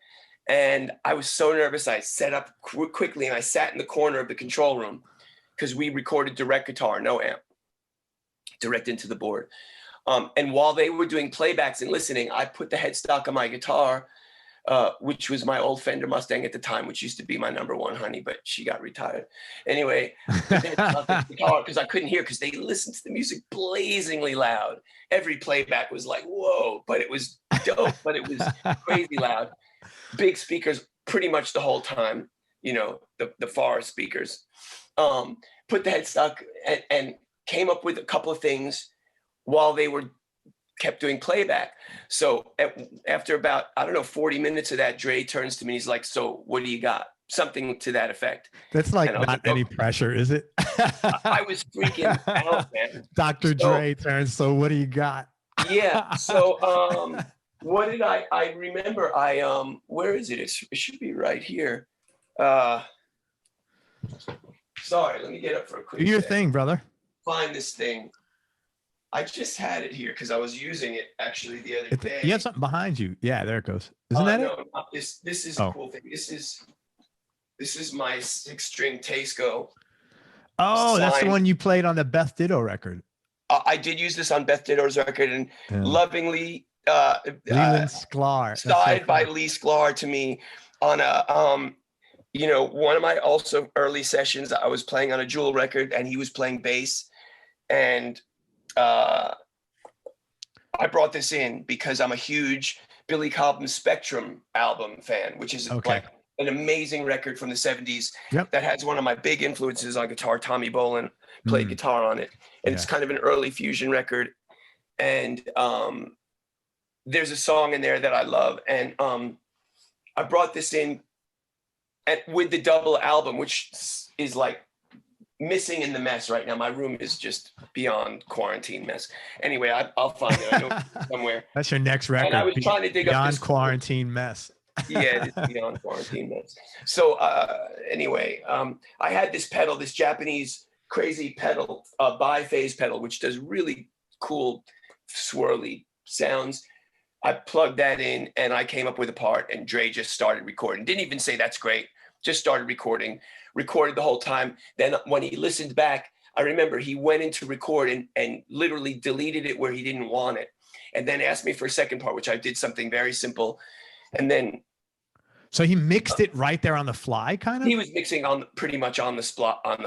And I was so nervous. I set up quickly, and I sat in the corner of the control room, because we recorded direct guitar, no amp, direct into the board. And while they were doing playbacks and listening, I put the headstock on my guitar, which was my old Fender Mustang at the time, which used to be my #1 honey, but she got retired. Anyway, because I couldn't hear, because they listened to the music blazingly loud. Every playback was like, whoa, but it was dope, but it was crazy loud. Big speakers pretty much the whole time, you know, the far speakers. Put the headstock and came up with a couple of things while they kept doing playback. So after about, 40 minutes of that, Dre turns to me, he's like, so what do you got? Something to that effect. That's like not any pressure, is it? I was freaking out, man. Dr. Dre turns, so what do you got? Yeah. So what did I remember? Where is it? It should be right here. Sorry, let me get up for a quick Do your thing, brother. Find this thing. I just had it here because I was using it actually the other day. You have something behind you. Yeah, there it goes. Isn't that it? This is a cool thing. This is my 6-string Tasco. Oh, that's the one you played on the Beth Ditto record. I did use this on Beth Ditto's record, and lovingly Leland Sklar. Signed by Lee Sklar to me on a one of my also early sessions. I was playing on a Jewel record, and he was playing bass, and I brought this in because I'm a huge Billy Cobham Spectrum album fan, which is like an amazing record from the 70s that has one of my big influences on guitar. Tommy Bolin played guitar on it, and it's kind of an early fusion record. And there's a song in there that I love, and I brought this in with the double album, which is like missing in the mess right now. My room is just beyond quarantine mess. Anyway, I'll find it. I know it's somewhere. That's your next record. And I was trying to dig up Beyond Quarantine Mess. Yeah, it's Beyond Quarantine Mess. So anyway, I had this pedal, this Japanese crazy pedal, biphase pedal, which does really cool swirly sounds. I plugged that in, and I came up with a part, and Dre just started recording. Didn't even say that's great. Just started recorded the whole time. Then when he listened back, I remember he went into record and literally deleted it where he didn't want it, and then asked me for a second part, which I did something very simple. And then, so he mixed it right there on the fly, kind of. He was mixing pretty much on the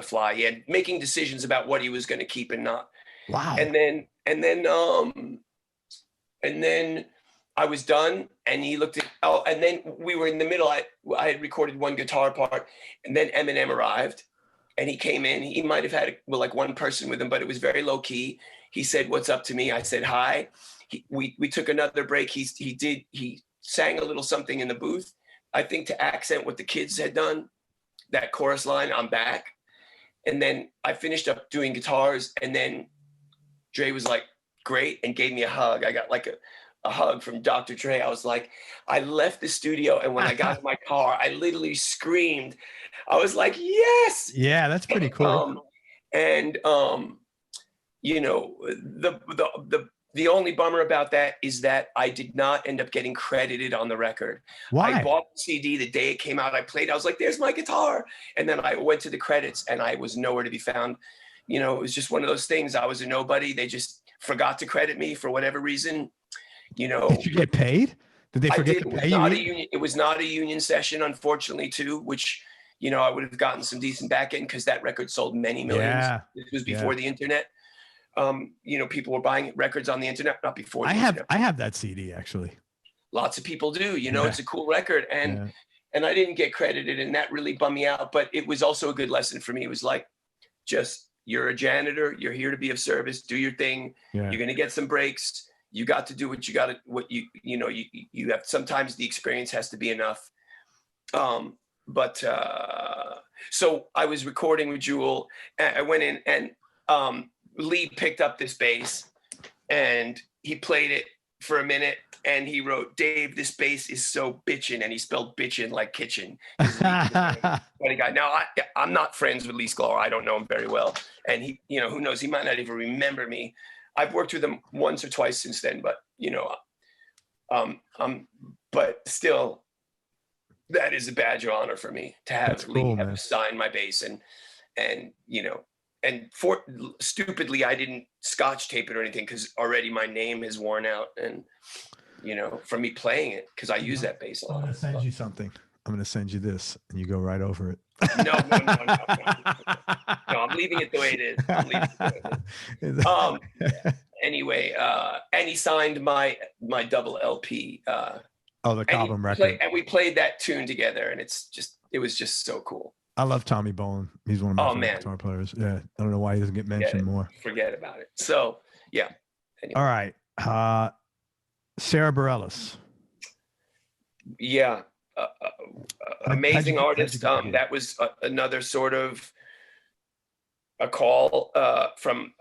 fly, yeah, making decisions about what he was going to keep and not. Wow. And then I was done, and he looked at, oh, and then we were in the middle. I had recorded one guitar part, and then Eminem arrived, and he came in. He might have had like one person with him, but it was very low key. He said, "What's up?" to me. I said, "Hi." We took another break. He sang a little something in the booth, I think to accent what the kids had done, that chorus line, "I'm back." And then I finished up doing guitars, and then Dre was like, "Great," and gave me a hug. I got like a hug from Dr. Dre. I was like, I left the studio, and when I got in my car, I literally screamed. I was like, yes. Yeah, that's pretty cool. You know, the only bummer about that is that I did not end up getting credited on the record. Why? I bought the CD the day it came out. I played. I was like, "There's my guitar," and then I went to the credits, and I was nowhere to be found. You know, it was just one of those things. I was a nobody. They just forgot to credit me for whatever reason. You know, did you get paid? Did they forget to pay you? It was not a union session, unfortunately, too, which, you know, I would have gotten some decent back end because that record sold many millions. Yeah. This was before the internet. You know, people were buying records on the internet, not before. I have that CD actually. Lots of people do. You know, it's a cool record, and I didn't get credited, and that really bummed me out. But it was also a good lesson for me. It was like, just, you're a janitor. You're here to be of service. Do your thing. Yeah. You're gonna get some breaks. You got to do what you got to, you know, you have, sometimes the experience has to be enough. So I was recording with Jewel, and I went in, and Lee picked up this bass, and he played it for a minute, and he wrote, "Dave, this bass is so bitchin'," and he spelled bitchin' like kitchen. Funny guy. Now I'm not friends with Lee Sklar. I don't know him very well, and he, you know, who knows, he might not even remember me. I've worked with him once or twice since then, but, you know, but still, that is a badge of honor for me to have Lee have signed my bass, and you know, and stupidly, I didn't scotch tape it or anything because already my name is worn out, and, you know, from me playing it, because I use that bass a lot. I'm going to send you something. I'm going to send you this, and you go right over it. No, I'm leaving it the way it is. I'm leaving it the way it is. Anyway, and he signed my double LP. The album record. And we played that tune together, and it was just so cool. I love Tommy Bolin. He's one of my favorite guitar players. Yeah, I don't know why he doesn't get mentioned more. Forget about it. So, yeah. Anyway. All right. Sara Bareilles. Yeah. Amazing artist. That was another sort of a call from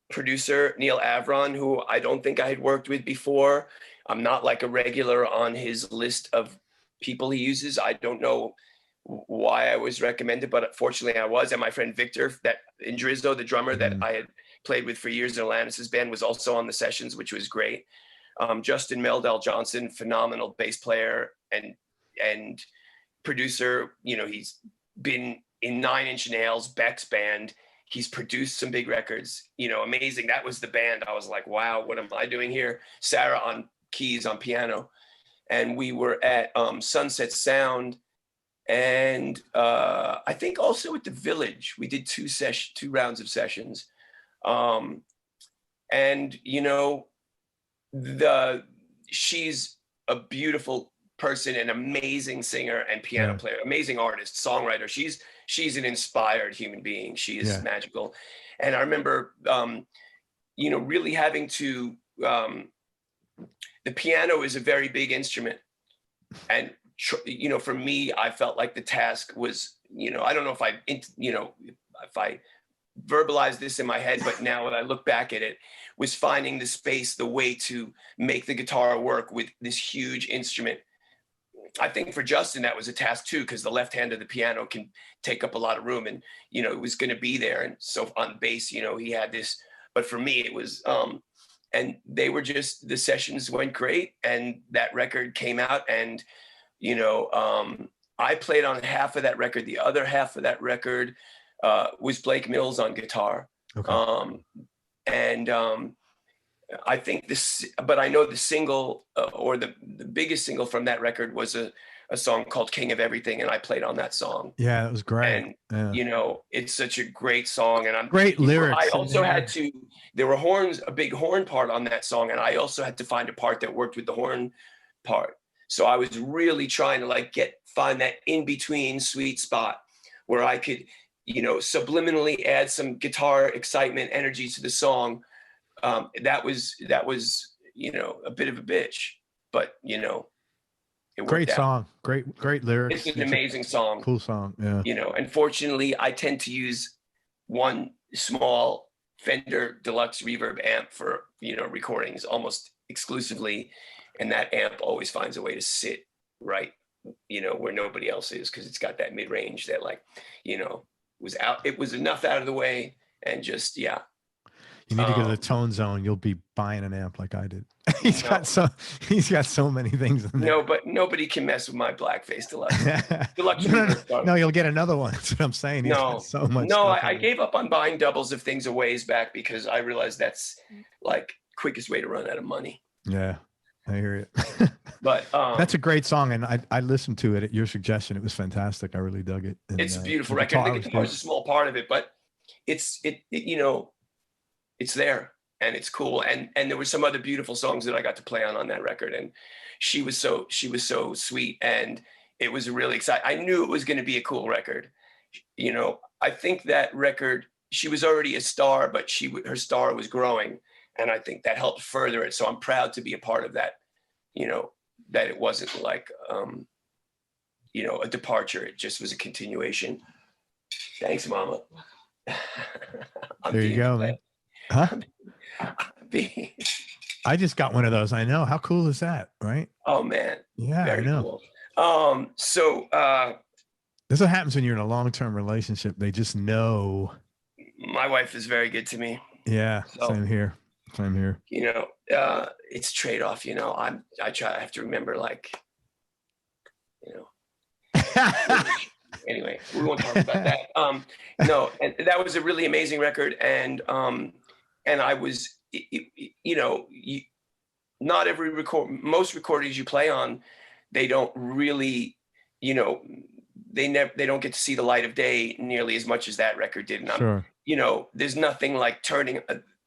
producer Neil Avron, who I don't think I had worked with before. I'm not like a regular on his list of people he uses. I don't know why I was recommended, but fortunately I was. And my friend Victor, that in Drizzo, the drummer that I had played with for years in Alanis's band, was also on the sessions, which was great. Justin Meldal Johnson, phenomenal bass player and producer. You know, he's been in 9 Inch Nails, Beck's band. He's produced some big records, you know, amazing. That was the band. I was like, wow, what am I doing here? Sara on keys, on piano. And we were at Sunset Sound. And I think also at the Village, we did 2 rounds of sessions. And, you know, she's a beautiful person, an amazing singer and piano player, amazing artist, songwriter. She's an inspired human being. She is magical. And I remember, you know, really having to, the piano is a very big instrument. And, you know, for me, I felt like the task was, you know, I don't know if I verbalized this in my head, but now when I look back at it, was finding the space, the way to make the guitar work with this huge instrument. I think for Justin, that was a task too, because the left hand of the piano can take up a lot of room, and, you know, it was going to be there. And so on bass, you know, he had this, but for me, it was, and they were just, the sessions went great, and that record came out, and, you know, I played on half of that record. The other half of that record was Blake Mills on guitar. Okay. I think this, but I know the single or the biggest single from that record was a a song called King of Everything, and I played on that song. Yeah, it was great. And you know, it's such a great song, and great lyrics. I also had to, there were horns, a big horn part on that song, and I also had to find a part that worked with the horn part. So I was really trying to like find that in between sweet spot where I could, you know, subliminally add some guitar excitement, energy to the song. That was, you know, a bit of a bitch, but you know, it worked great out. Song, great lyrics. It's an amazing song. Cool song, yeah. You know, unfortunately, I tend to use one small Fender Deluxe Reverb amp for, you know, recordings almost exclusively, and that amp always finds a way to sit right, you know, where nobody else is, because it's got that mid range that, like, you know, it was enough out of the way, and just You need to go to the Tone Zone. You'll be buying an amp like I did. He's got so many things in there. No, but nobody can mess with my Blackface Deluxe. Deluxe no, you'll get another one. That's what I'm saying. He's got so much. No, I gave up on buying doubles of things a ways back because I realized that's like quickest way to run out of money. Yeah, I hear it. But that's a great song, and I listened to it at your suggestion. It was fantastic. I really dug it. And, it's a beautiful record. The guitar is a small part of it, but it you know, it's there and it's cool. And there were some other beautiful songs that I got to play on that record. And she was so sweet, and it was really exciting. I knew it was going to be a cool record. You know, I think that record, she was already a star, but her star was growing. And I think that helped further it. So I'm proud to be a part of that, you know, that it wasn't like, you know, a departure. It just was a continuation. Thanks, Mama. There you go, man. Huh? I just got one of those. I know. How cool is that, right? Oh man. Yeah, very I know. Cool. So this is what happens when you're in a long-term relationship. They just know. My wife is very good to me. Yeah, so, same here. You know, it's trade-off. You know, I have to remember, like, you know. Anyway, we won't talk about that. No, and that was a really amazing record, and I was, you know, not every most recordings you play on, they don't really, you know, they don't get to see the light of day nearly as much as that record did. And sure. You know, there's nothing like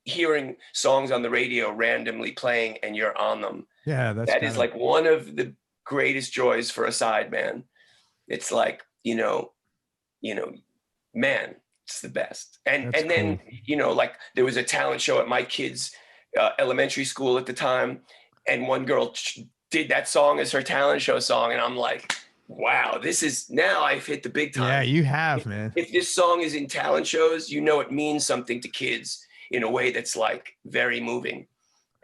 hearing songs on the radio randomly playing and you're on them. Yeah, that is like one of the greatest joys for a sideman. It's like, you know, man, it's the best. And then, cool. You know, like there was a talent show at my kids' elementary school at the time, and one girl did that song as her talent show song, and I'm like, wow, now I've hit the big time. Yeah, you have, man. If this song is in talent shows, you know, it means something to kids in a way that's like very moving.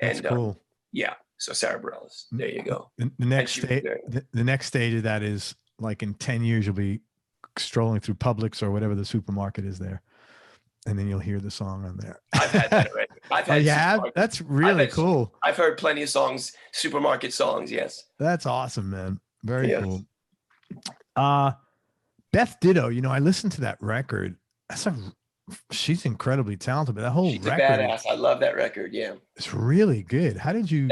That's cool. Yeah. So Sara Bareilles, there you go. The next stage of that is like in 10 years, you'll be strolling through Publix or whatever the supermarket is there, and then you'll hear the song on there. I've had that already. That's really cool. I've heard plenty of songs, supermarket songs. Yes. That's awesome, man. Very cool. Beth Ditto, you know, I listened to that record. She's incredibly talented, but that whole she's record, a badass. I love that record. Yeah. It's really good. How did you,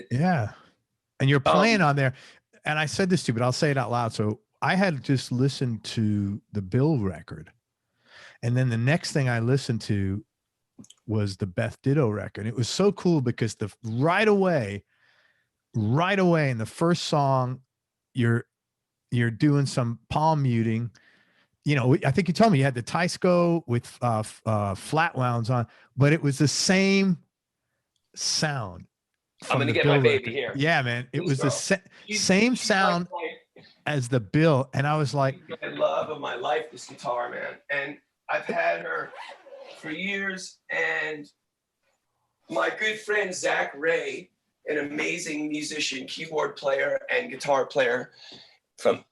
yeah. And you're playing on there. And I said this to you, but I'll say it out loud. So I had just listened to the Bill record. And then the next thing I listened to was the Beth Ditto record. It was so cool because right away in the first song, you're doing some palm muting. You know, I think you told me you had the Teisco with flat wounds on, but it was the same sound. I'm going to get my baby here. Yeah, man. It was the same sound as the Bill. And I was like, the love of my life, this guitar, man. And I've had her for years. And my good friend, Zach Ray, an amazing musician, keyboard player and guitar player,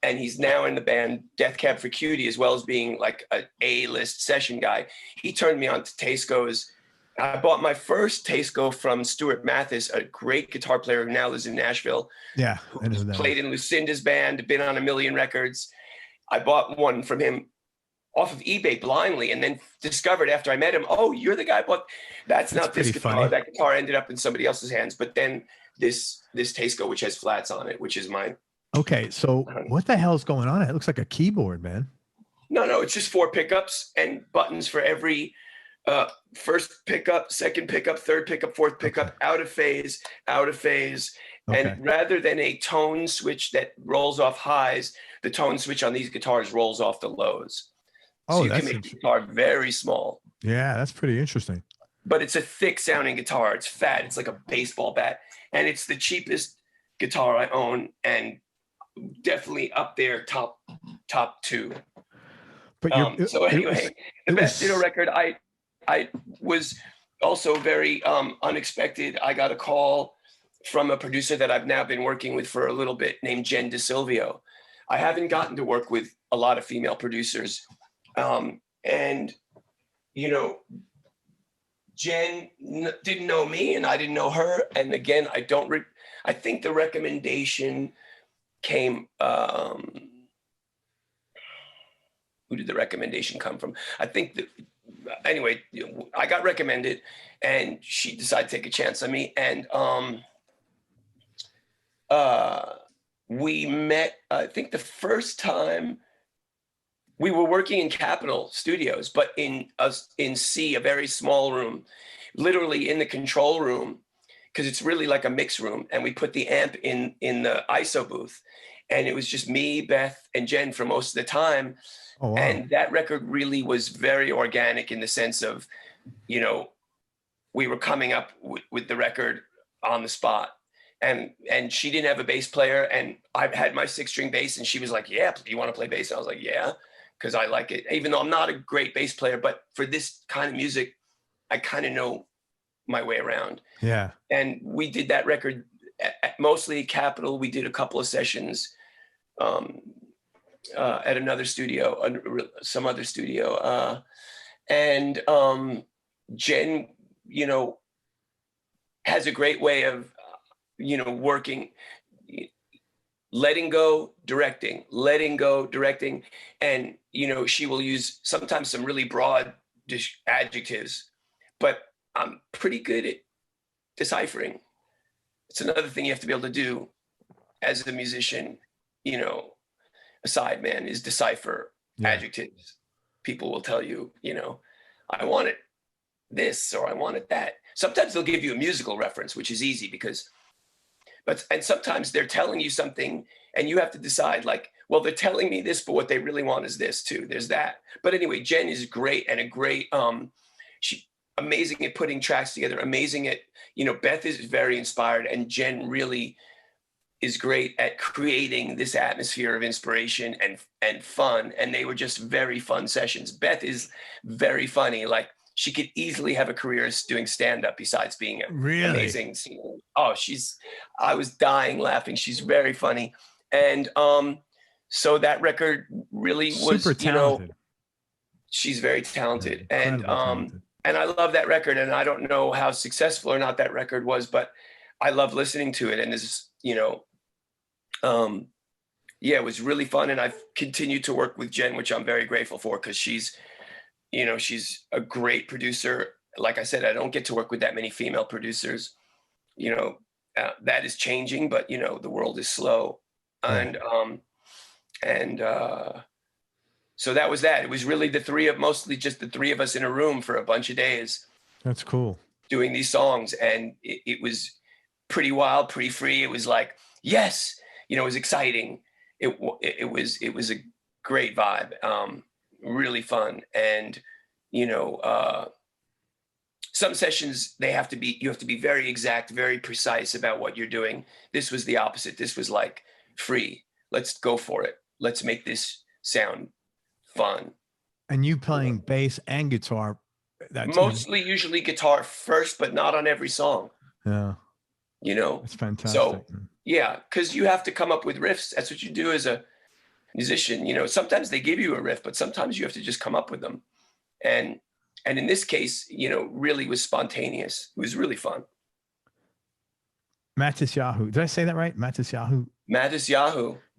and he's now in the band Death Cab for Cutie, as well as being like an A-list session guy. He turned me on to Teisco's. I bought my first Teisco from Stuart Mathis, a great guitar player who now lives in Nashville. Yeah, I know that. Played in Lucinda's band, been on a million records. I bought one from him off of eBay blindly, and then discovered after I met him, oh, you're the guy. But that's not this guitar. Funny. That guitar ended up in somebody else's hands. But then this Teisco, which has flats on it, which is my Okay, so what the hell's going on? It looks like a keyboard, man. No, it's just 4 pickups and buttons for every first pickup, second pickup, third pickup, fourth pickup, out of phase. And rather than a tone switch that rolls off highs, the tone switch on these guitars rolls off the lows. So you can make the guitar very small. Yeah, that's pretty interesting. But it's a thick sounding guitar. It's fat. It's like a baseball bat. And it's the cheapest guitar I own, and definitely up there, top 2. But so anyway, the Beth Ditto record, I was also very unexpected. I got a call from a producer that I've now been working with for a little bit named Jen DeSilvio. I haven't gotten to work with a lot of female producers. And, you know, Jen didn't know me and I didn't know her. And again, I think the recommendation came, who did the recommendation come from? I think anyway, I got recommended and she decided to take a chance on me. And we met, I think the first time we were working in Capitol Studios, but in C, a very small room, literally in the control room, because it's really like a mix room. And we put the amp in the ISO booth. And it was just me, Beth, and Jen for most of the time. Oh, wow. And that record really was very organic in the sense of, you know, we were coming up with the record on the spot. And she didn't have a bass player, and I had my 6-string bass, and she was like, yeah, do you want to play bass? And I was like, yeah, because I like it, even though I'm not a great bass player, but for this kind of music, I kind of know my way around. Yeah. And we did that record mostly at Capitol. We did a couple of sessions at another studio, some other studio. And Jen, you know, has a great way of, you know, working, letting go, directing. And, you know, she will use sometimes some really broad adjectives, but I'm pretty good at deciphering. It's another thing you have to be able to do as a musician, you know, a sideman, is decipher adjectives. People will tell you, you know, I want it this or I want it that. Sometimes they'll give you a musical reference, which is easy and sometimes they're telling you something and you have to decide, like, well, they're telling me this, but what they really want is this too. There's that. But anyway, Jen is great, and she amazing at putting tracks together, amazing at, you know, Beth is very inspired, and Jen really is great at creating this atmosphere of inspiration and fun. And they were just very fun sessions. Beth is very funny. Like, she could easily have a career doing stand-up besides being amazing singer. Oh, I was dying laughing. She's very funny. And so that record really was, super talented. You know, she's very talented. And talented. And I love that record. And I don't know how successful or not that record was, but I love listening to it. And this, you know, yeah, it was really fun. And I've continued to work with Jen, which I'm very grateful for, because she's a great producer. Like I said, I don't get to work with that many female producers. You know, that is changing, but, you know, the world is slow. And so that was that. It was really mostly just the three of us in a room for a bunch of days. That's cool. Doing these songs. And it was pretty wild, pretty free. It was like, yes, you know, it was exciting. It was a great vibe. Really fun. And, you know, some sessions, you have to be very exact, very precise about what you're doing. This was the opposite. This was like free. Let's go for it. Let's make this sound fun. And you playing bass and guitar? Usually guitar first, but not on every song. Yeah. You know, it's fantastic. So yeah, because you have to come up with riffs. That's what you do as a musician. You know, sometimes they give you a riff, but sometimes you have to just come up with them. And in this case, you know, really was spontaneous. It was really fun. Matisyahu. Did I say that right? Matisyahu.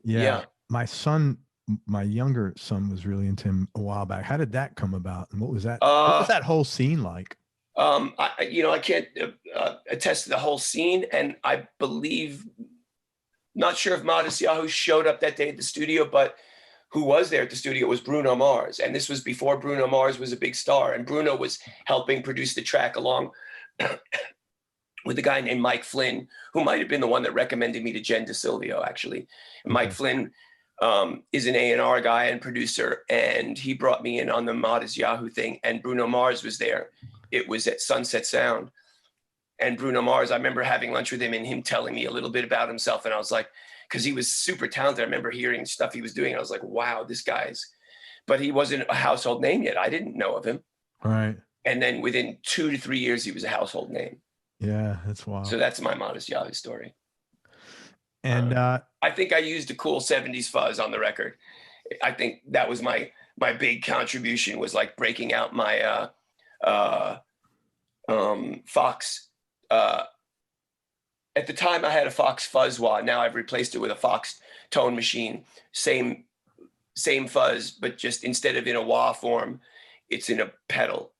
Yeah. My younger son was really into him a while back. How did that come about? And what was that? What was that whole scene like? I can't attest to the whole scene. And I believe Not sure if Matisyahu showed up that day at the studio, but who was there at the studio was Bruno Mars. And this was before Bruno Mars was a big star. And Bruno was helping produce the track along with a guy named Mike Flynn, who might have been the one that recommended me to Jen DeSilvio, actually. Okay. Mike Flynn is an A&R guy and producer, and he brought me in on the Matisyahu thing, and Bruno Mars was there. It was at Sunset Sound. And Bruno Mars, I remember having lunch with him and him telling me a little bit about himself. And I was like, because he was super talented. I remember hearing stuff he was doing. I was like, wow, this guy's, but he wasn't a household name yet. I didn't know of him. Right. And then within 2 to 3 years, he was a household name. Yeah, that's wild. So that's my Matisyahu story. And I think I used a cool 70s fuzz on the record. I think that was my big contribution, was like breaking out my Fox. At the time I had a Fox fuzz wah. Now I've replaced it with a Fox tone machine. Same fuzz, but just instead of in a wah form, it's in a pedal.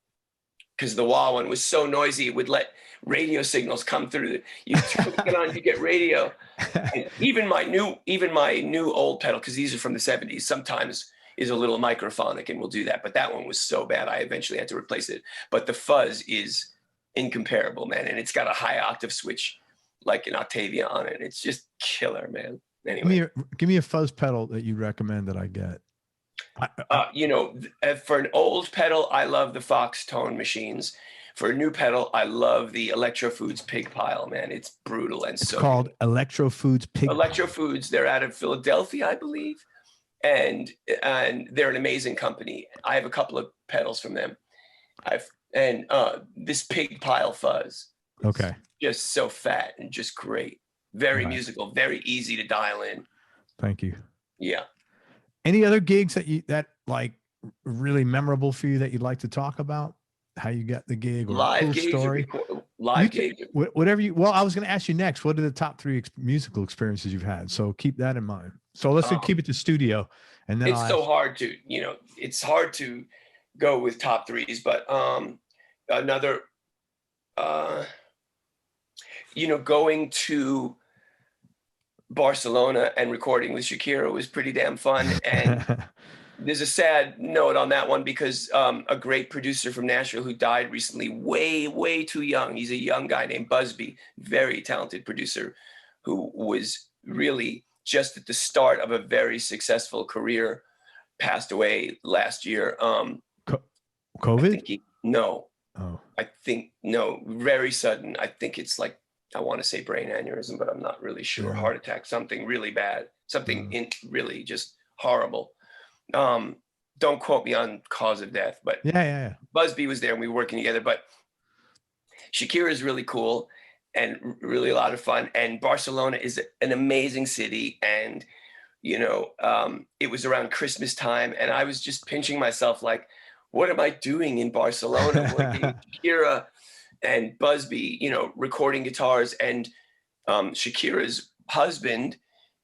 Because the wah one was so noisy, it would let radio signals come through. You turn it on, you get radio. And even my new old pedal, because these are from the 70s, sometimes is a little microphonic and will do that. But that one was so bad, I eventually had to replace it. But the fuzz is incomparable, man. And it's got a high octave switch, like an Octavia on it. It's just killer, man. Anyway, give me a fuzz pedal that you recommend that I get. For an old pedal, I love the Fox tone machines. For a new pedal, I love the Electro Foods Pig Pile, man. It's brutal and it's so called good. Electro Foods Pig Electro Pile. Foods, they're out of Philadelphia, I believe. And they're an amazing company. I have a couple of pedals from them. This Pig Pile fuzz. Okay. Just so fat and just great. Very musical, very easy to dial in. Thank you. Yeah. Any other gigs that like really memorable for you that you'd like to talk about? How you got the gig, or live cool gigs, story? Live gigs. Whatever you. Well, I was going to ask you next. What are the top 3 musical experiences you've had? So keep that in mind. So let's keep it to studio, and then it's so hard to, it's hard to go with top 3s. But another, going to Barcelona and recording with Shakira was pretty damn fun. And there's a sad note on that one, because a great producer from Nashville who died recently, way too young. He's a young guy named Busby, very talented producer who was really just at the start of a very successful career, passed away last year. COVID? No. Oh. No, very sudden. I think it's like, I want to say brain aneurysm, but I'm not really sure. Yeah. Heart attack, something really bad, something really just horrible. Don't quote me on cause of death, but yeah. Busby was there and we were working together. But Shakira is really cool and really a lot of fun. And Barcelona is an amazing city. And, it was around Christmas time and I was just pinching myself like, what am I doing in Barcelona? Working with Shakira and Busby, recording guitars. And Shakira's husband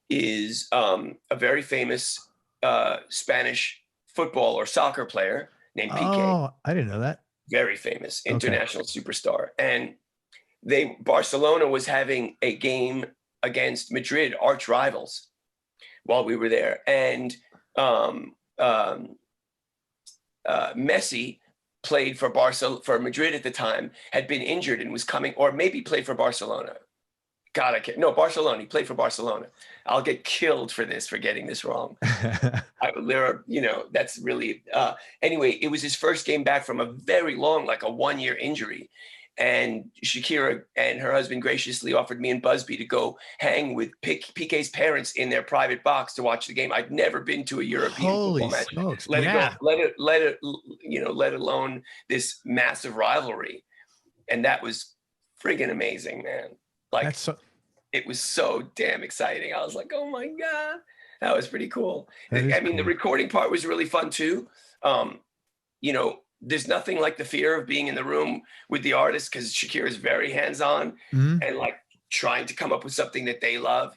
is a very famous Spanish football or soccer player named Piqué. Oh, I didn't know that. Very famous international superstar. And Barcelona was having a game against Madrid, arch rivals, while we were there. And Messi played for Madrid at the time, had been injured and was coming, or maybe played for Barcelona. God, I can't. No, Barcelona. He played for Barcelona. I'll get killed for getting this wrong. That's really. Anyway, it was his first game back from a very long, like a 1-year injury, and Shakira and her husband graciously offered me and Busby to go hang with Piqué's parents in their private box to watch the game. I'd never been to a European football match. Smokes. Let alone this massive rivalry, and that was friggin' amazing, man. Like, it was so damn exciting. I was like, oh my God, that was pretty cool. The recording part was really fun too. There's nothing like the fear of being in the room with the artist, because Shakira is very hands-on and like trying to come up with something that they love.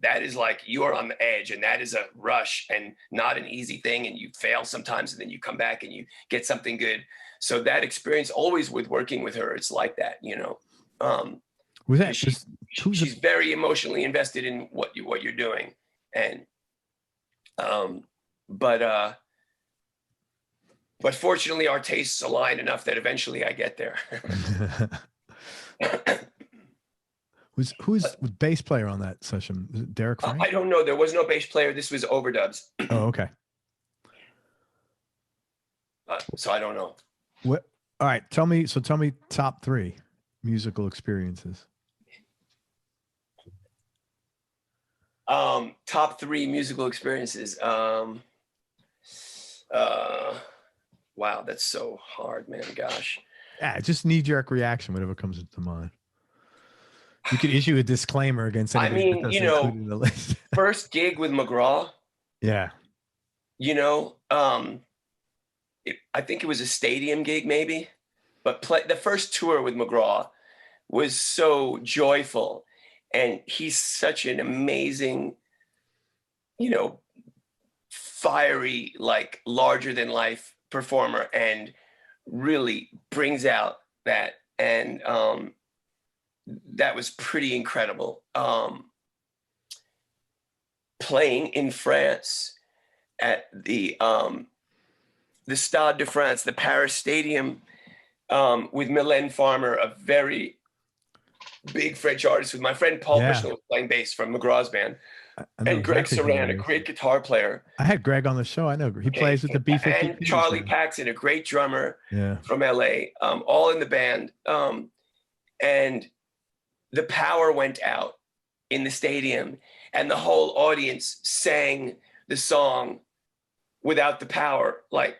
That is like, you are on the edge, and that is a rush and not an easy thing. And you fail sometimes, and then you come back and you get something good. So that experience always with working with her, it's like that, Was that she's very emotionally invested in what you're doing, and but fortunately our tastes align enough that eventually I get there. Who's the bass player on that session? Was it Derek Frank? I don't know. There was no bass player. This was overdubs. Oh, okay. So I don't know. What? All right. Tell me top 3 musical experiences. Top 3 musical experiences. Wow, that's so hard, man. Gosh. Yeah, just knee-jerk reaction, whatever comes into mind. You could issue a disclaimer against anybody that doesn't include in the list. First gig with McGraw. Yeah. I think it was a stadium gig maybe, but the first tour with McGraw was so joyful, and he's such an amazing, fiery, like larger than life performer, and really brings out that, and that was pretty incredible. Playing in France at the Stade de France, the Paris Stadium, with Mylène Farmer, a very big French artist, with my friend Paul Bushnell was playing bass from McGraw's band, and Greg Saran, a great guitar player. I had Greg on the show. I know he plays with the B-52. And Charlie Paxson, a great drummer from LA, all in the band. And the power went out in the stadium, and the whole audience sang the song without the power. Like,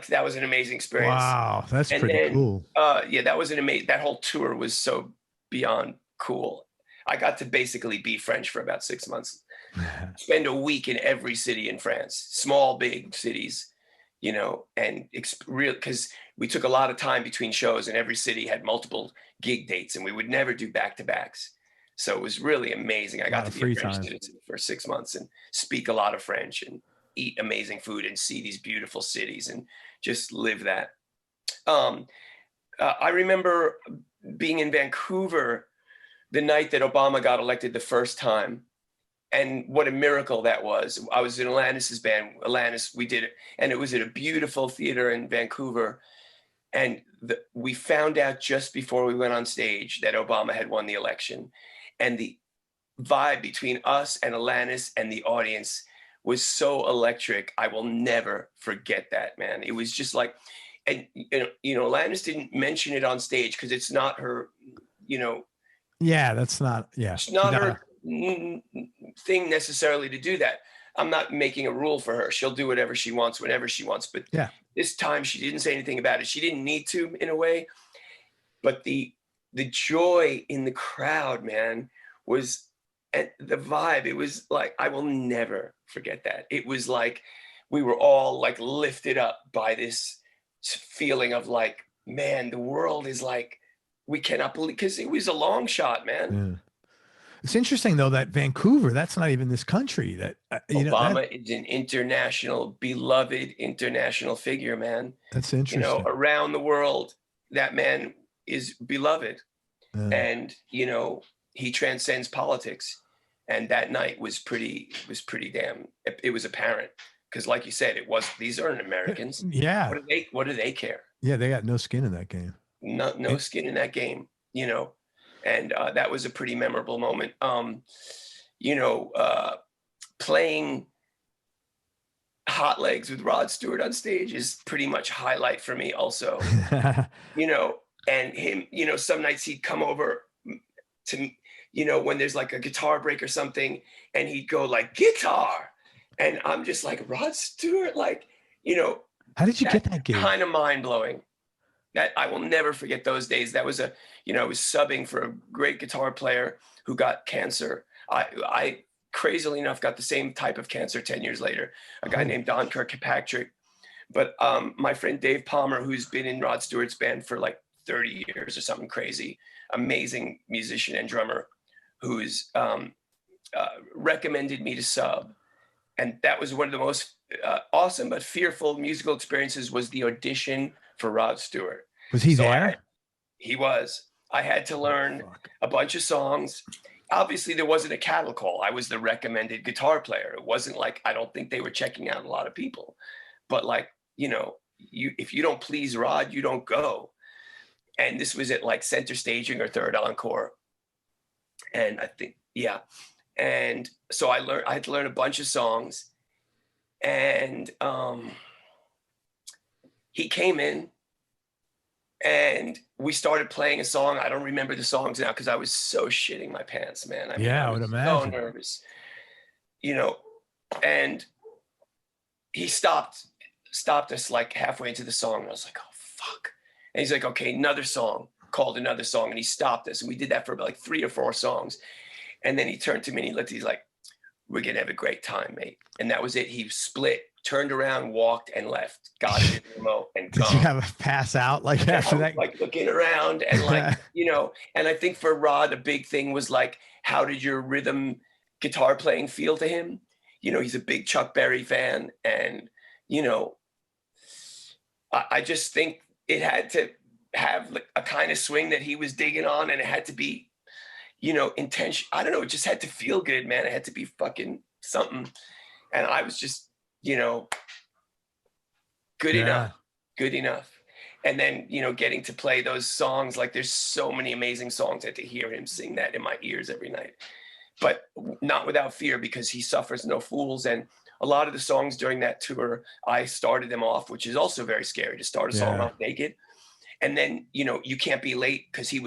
that was an amazing experience. Wow, that's pretty cool. Yeah, that was an amazing. That whole tour was so beyond cool. I got to basically be French for about 6 months. Spend a week in every city in France, small, big cities, and because we took a lot of time between shows, and every city had multiple gig dates, and we would never do back-to-backs. So it was really amazing. I got to be a French citizen for 6 months and speak a lot of French and eat amazing food and see these beautiful cities and just live that. I remember being in Vancouver the night that Obama got elected the first time, and what a miracle that was. I was in Alanis's band, Alanis, we did it, and it was at a beautiful theater in Vancouver. And we found out just before we went on stage that Obama had won the election. And the vibe between us and Alanis and the audience was so electric. I will never forget that, man. It was just like, and Alanis didn't mention it on stage because it's not her, Yeah, that's not, it's not her thing necessarily to do that. I'm not making a rule for her. She'll do whatever she wants, whenever she wants. But this time she didn't say anything about it. She didn't need to, in a way. But the joy in the crowd, man, was, and the vibe, it was like, I will never forget that. It was like we were all like lifted up by this feeling of like, man, the world is like, we cannot believe, because it was a long shot, man. Yeah. It's interesting though that Vancouver, that's not even this country. That Obama is an international, beloved international figure, man. That's interesting. Around the world, that man is beloved, and he transcends politics. And that night was pretty damn. It was apparent, because, like you said, these aren't Americans. Yeah. What do they care? Yeah, they got no skin in that game. No skin in that game. And that was a pretty memorable moment. Playing Hot Legs with Rod Stewart on stage is pretty much a highlight for me also. And him, some nights he'd come over to, when there's like a guitar break or something, and he'd go like, guitar. And I'm just like, Rod Stewart, like, how did you get that gig? Kind of mind blowing. That I will never forget those days. That was I was subbing for a great guitar player who got cancer. I crazily enough got the same type of cancer 10 years later, a guy named Don Kirkpatrick. But my friend Dave Palmer, who's been in Rod Stewart's band for like 30 years or something crazy, amazing musician and drummer, who's recommended me to sub. And that was one of the most awesome but fearful musical experiences, was the audition for Rod Stewart. Was he there? He was. I had to learn a bunch of songs. Obviously, there wasn't a cattle call. I was the recommended guitar player. It wasn't like, I don't think they were checking out a lot of people. But like, you know, if you don't please Rod, you don't go. And this was at like center staging or third encore. And I think, yeah. And so I had to learn a bunch of songs. And he came in and we started playing a song. I don't remember the songs now because I was so shitting my pants, man. I mean, I would imagine. So nervous, you know. And he stopped us like halfway into the song. And I was like, oh, fuck. And he's like, okay, another song, called another song. And he stopped us. And we did that for about like 3 or 4 songs. And then he turned to me and he looked, he's like, we're going to have a great time, mate. And that was it. He split, turned around, walked and left, got it in the remote and gone. Did you have a pass out like after that? Like looking around and like, you know, and I think for Rod, a big thing was like, how did your rhythm guitar playing feel to him? You know, he's a big Chuck Berry fan. And, you know, I just think it had to have like a kind of swing that he was digging on, and it had to be, you know, intention. I don't know. It just had to feel good, man. It had to be fucking something. And I was just, you know, good enough. And then, you know, getting to play those songs, like there's so many amazing songs. I had to hear him sing that in my ears every night, but not without fear, because he suffers no fools. And a lot of the songs during that tour, I started them off, which is also very scary to start a song off naked. And then, you know, you can't be late because he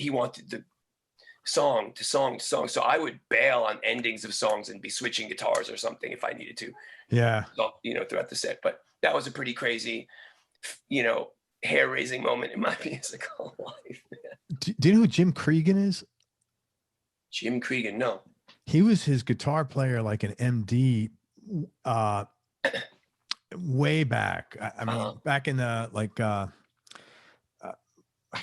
wanted the song to song to song. So I would bail on endings of songs and be switching guitars or something if I needed to. Yeah. So, you know, throughout the set. But that was a pretty crazy, you know, hair-raising moment in my musical life. Do you know who Jim Cregan is? Jim Cregan, no. He was his guitar player, like an MD, way back. I mean, back in the like.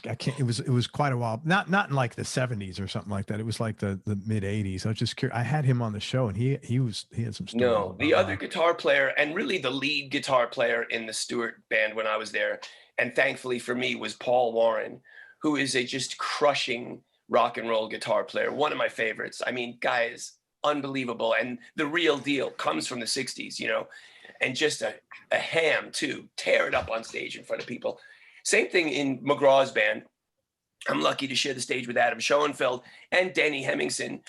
I can't. It was quite a while. Not in like the 70s or something like that. It was like the mid 80s. I was just curious. I had him on the show, and he had some stories. No, the other guitar player, and really the lead guitar player in the Stuart band when I was there, and thankfully for me, was Paul Warren, who is a just crushing rock and roll guitar player. One of my favorites. I mean, guy is unbelievable, and the real deal, comes from the 60s, you know, and just a ham too. Tear it up on stage in front of people. Same thing in McGraw's band. I'm lucky to share the stage with Adam Schoenfeld and Denny Hemmingson,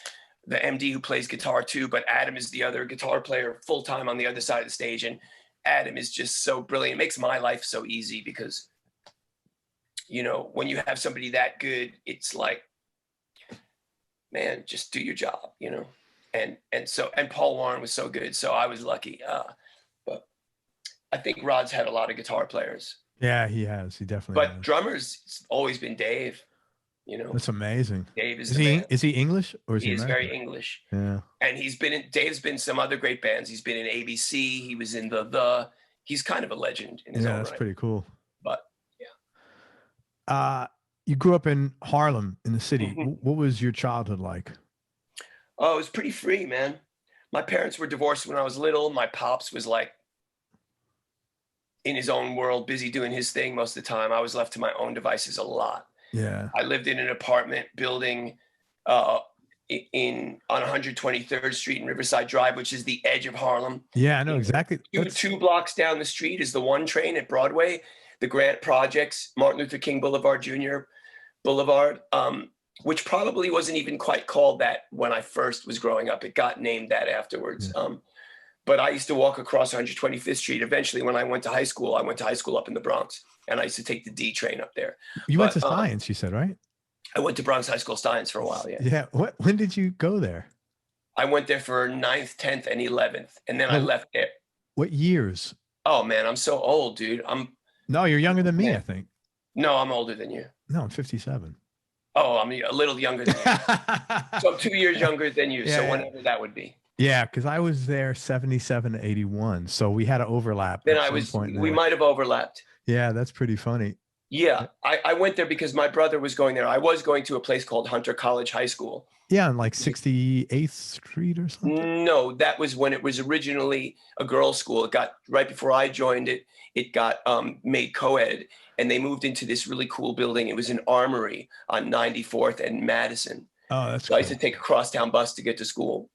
the MD who plays guitar too, but Adam is the other guitar player full-time on the other side of the stage. And Adam is just so brilliant. It makes my life so easy because, you know, when you have somebody that good, it's like, man, just do your job, you know? And Paul Warren was so good. So I was lucky. But I think Rod's had a lot of guitar players. Yeah, he has. He definitely has. But drummers, it's always been Dave, you know. That's amazing. Dave is he English or is he is American? very English. Yeah. And Dave's been some other great bands. He's been in ABC. He was in the he's kind of a legend in his own right. That's pretty cool. But yeah. You grew up in Harlem in the city. What was your childhood like? Oh, it was pretty free, man. My parents were divorced when I was little. My pops was like in his own world, busy doing his thing most of the time. I was left to my own devices a lot. Yeah. I lived in an apartment building on 123rd Street and Riverside Drive, which is the edge of Harlem. Yeah, I know exactly. Two blocks down the street is the one train at Broadway, the Grant Projects, Martin Luther King Boulevard, Jr. Boulevard, which probably wasn't even quite called that when I first was growing up. It got named that afterwards. Yeah. But I used to walk across 125th Street. Eventually, when I went to high school up in the Bronx, and I used to take the D train up there. You went to science, you said, right? I went to Bronx High School Science for a while, yeah. Yeah. When did you go there? I went there for 9th, 10th, and 11th, and then I left there. What years? Oh, man, I'm so old, dude. No, you're younger than me, I think. No, I'm older than you. No, I'm 57. Oh, I'm a little younger than you. So I'm 2 years younger than you, so whenever that would be. Yeah, because I was there 77 to 81, so we had an overlap. Then we might have overlapped. Yeah, that's pretty funny. Yeah, I went there because my brother was going there. I was going to a place called Hunter College High School. Yeah, on like 68th Street or something? No, that was when it was originally a girls' school. It got, right before I joined it, it got made co-ed, and they moved into this really cool building. It was an armory on 94th and Madison. Oh, that's so cool. I used to take a crosstown bus to get to school.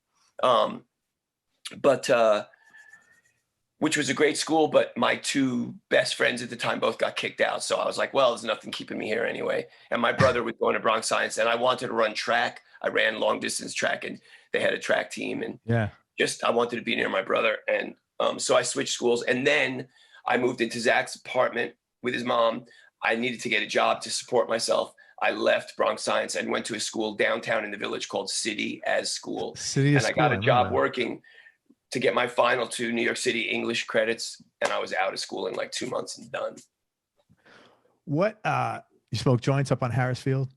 Which was a great school, but my two best friends at the time both got kicked out. So I was like, well, there's nothing keeping me here anyway. And my brother was going to Bronx Science, and I wanted to run track. I ran long distance track, and they had a track team, and I wanted to be near my brother. And so I switched schools, and then I moved into Zach's apartment with his mom. I needed to get a job to support myself. I left Bronx Science and went to a school downtown in the Village called City as School. I got a job working to get my final 2 New York City English credits, and I was out of school in like 2 months and done. What, you smoke joints up on Harris Field?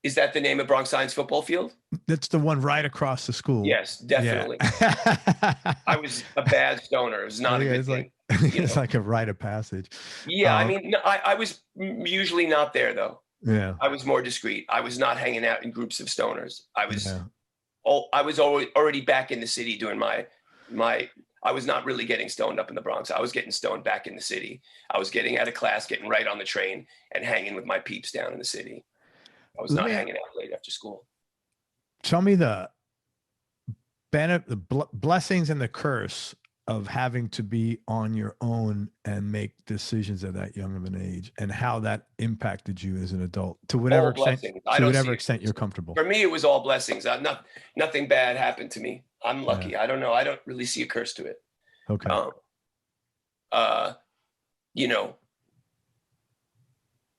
Is that the name of Bronx Science football field? That's the one right across the school. Yes, definitely. Yeah. I was a bad stoner. It was not a good thing. It's like a rite of passage. Yeah, I mean, I was usually not there though. Yeah. I was more discreet. I was not hanging out in groups of stoners. I was already back in the city doing my I was not really getting stoned up in the Bronx. I was getting stoned back in the city. I was getting out of class, getting right on the train, and hanging with my peeps down in the city. I was not hanging out late after school. Tell me the blessings and the curse of having to be on your own and make decisions at that young of an age, and how that impacted you as an adult to whatever extent you're comfortable. For me, it was all blessings. Nothing bad happened to me. I'm lucky. I don't know. I don't really see a curse to it. Okay.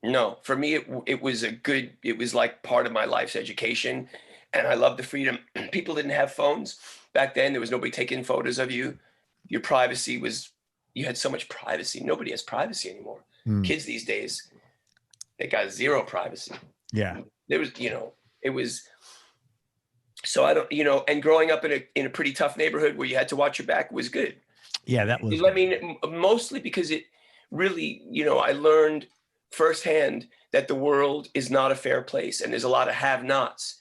No, for me, it was like part of my life's education. And I love the freedom. People didn't have phones back then. There was nobody taking photos of you. Your privacy you had so much privacy. Nobody has privacy anymore. Kids these days, they got zero privacy. Yeah. There was, it was, so I don't, and growing up in a pretty tough neighborhood where you had to watch your back was good. Yeah, that was. I mean, mostly because it really, I learned firsthand that the world is not a fair place, and there's a lot of have-nots.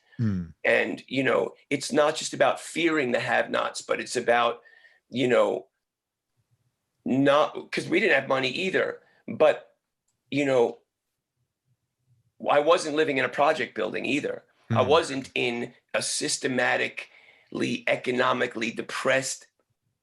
And, it's not just about fearing the have-nots, but it's about, not because we didn't have money either, but, I wasn't living in a project building either. I wasn't in a systematically, economically depressed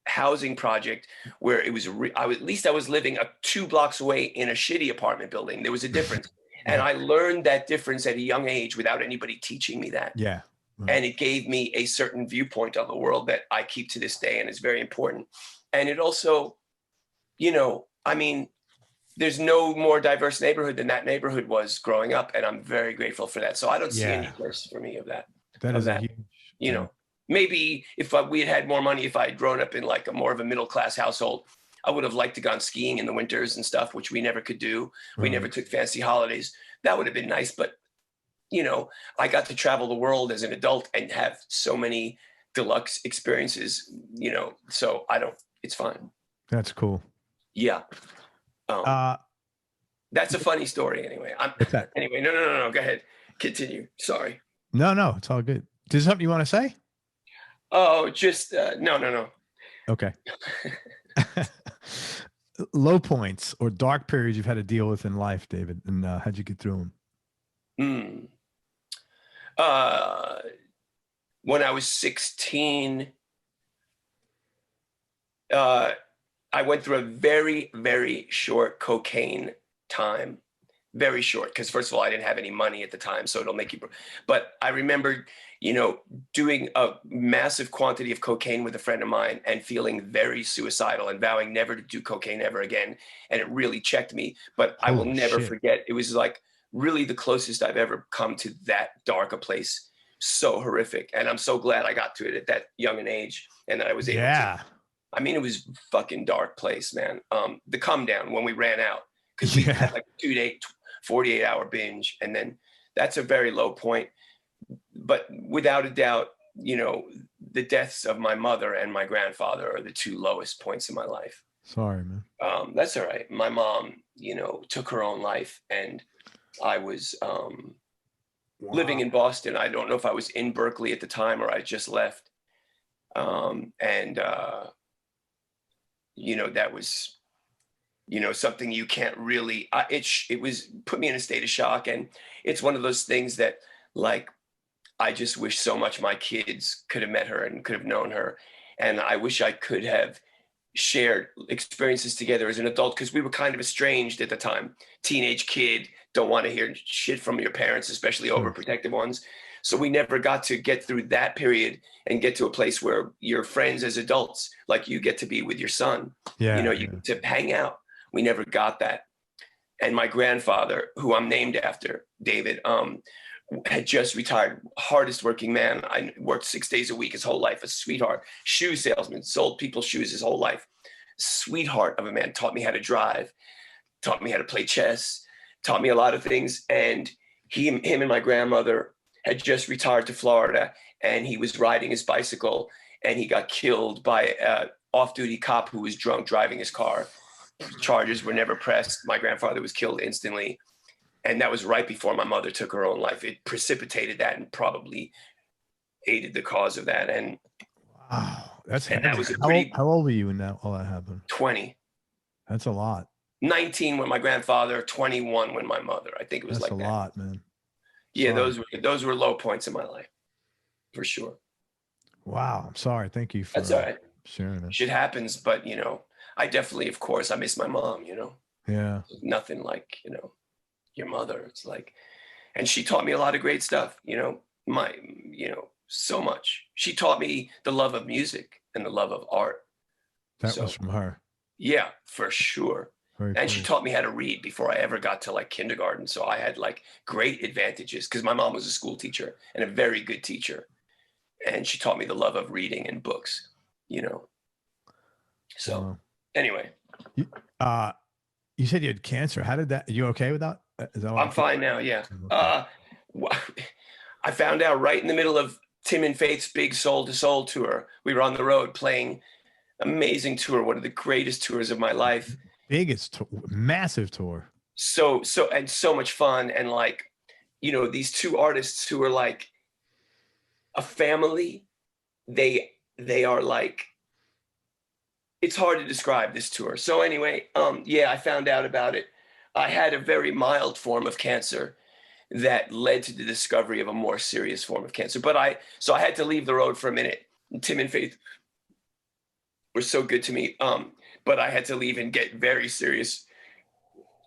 housing project where it was, at least I was living 2 blocks away in a shitty apartment building. There was a difference. And I learned that difference at a young age without anybody teaching me that. Yeah. And it gave me a certain viewpoint on the world that I keep to this day, and it's very important. And it also, I mean, there's no more diverse neighborhood than that neighborhood was growing up, and I'm very grateful for that. So I don't see any curse for me of that. That is a huge, maybe if we had more money, if I had grown up in like a more of a middle-class household, I would have liked to gone skiing in the winters and stuff, which we never could do. We never took fancy holidays. That would have been nice. But, I got to travel the world as an adult and have so many deluxe experiences, so it's fine. That's cool. Yeah. That's a funny story anyway. Anyway, no. Go ahead. Continue. Sorry. No, it's all good. Is there something you want to say? Oh, just, no. Okay. Low points or dark periods you've had to deal with in life, David, and how'd you get through them? When I was 16, I went through a very, very short cocaine time. Very short, because first of all, I didn't have any money at the time, so it'll make you. But I remember, doing a massive quantity of cocaine with a friend of mine and feeling very suicidal and vowing never to do cocaine ever again. And it really checked me. But I will never forget. It was like really the closest I've ever come to that dark a place. So horrific. And I'm so glad I got to it at that young an age, and that I was able to. I mean, it was fucking dark place, man. The come down when we ran out, because we had like a 2-day, 48-hour binge. And then that's a very low point. But without a doubt, the deaths of my mother and my grandfather are the 2 lowest points in my life. Sorry, man. That's all right. My mom, you know, took her own life, and I was living in Boston. I don't know if I was in Berkeley at the time or I just left. You know, that was, you know, something you can't really, it was put me in a state of shock. And it's one of those things that, like, I just wish so much my kids could have met her and could have known her. And I wish I could have shared experiences together as an adult, because we were kind of estranged at the time. Teenage kid, don't want to hear shit from your parents, especially overprotective ones. So we never got to get through that period and get to a place where you're friends as adults, like you get to be with your son. You know, you get to hang out. We never got that. And my grandfather, who I'm named after, David, had just retired, hardest working man. I worked 6 days a week his whole life, a sweetheart, shoe salesman, sold people shoes his whole life. Sweetheart of a man, taught me how to drive, taught me how to play chess, taught me a lot of things. And him and my grandmother had just retired to Florida, and he was riding his bicycle and he got killed by an off-duty cop who was drunk driving his car. Charges were never pressed. My grandfather was killed instantly. And that was right before my mother took her own life. It precipitated that and probably aided the cause of that. And wow, that's and heavy. that was a pretty. How old were you when all that happened? 20. That's a lot. 19 when my grandfather, 21 when my mother. I think it was that's like that. That's a lot, man. Yeah, those were low points in my life, for sure. Wow, I'm sorry. Thank you for that's all right. sharing it. Shit happens, but you know, I definitely, of course, I miss my mom. You know. Yeah. Nothing like, you know, your mother. It's like, and she taught me a lot of great stuff. You know, so much. She taught me the love of music and the love of art. That was from her. Yeah, for sure. Very and cool. She taught me how to read before I ever got to like kindergarten. So I had like great advantages because my mom was a school teacher and a very good teacher. And she taught me the love of reading and books, you know. So anyway. You said you had cancer. How did that, are you okay with that? Is that I'm fine now, yeah. I found out right in the middle of Tim and Faith's big Soul to Soul tour. We were on the road playing amazing tour, one of the greatest tours of my life. Biggest, massive tour. So much fun. And like, you know, these two artists who are like a family, they are like, it's hard to describe this tour. So anyway, yeah, I found out about it. I had a very mild form of cancer that led to the discovery of a more serious form of cancer. So I had to leave the road for a minute. And Tim and Faith were so good to me. But I had to leave and get very serious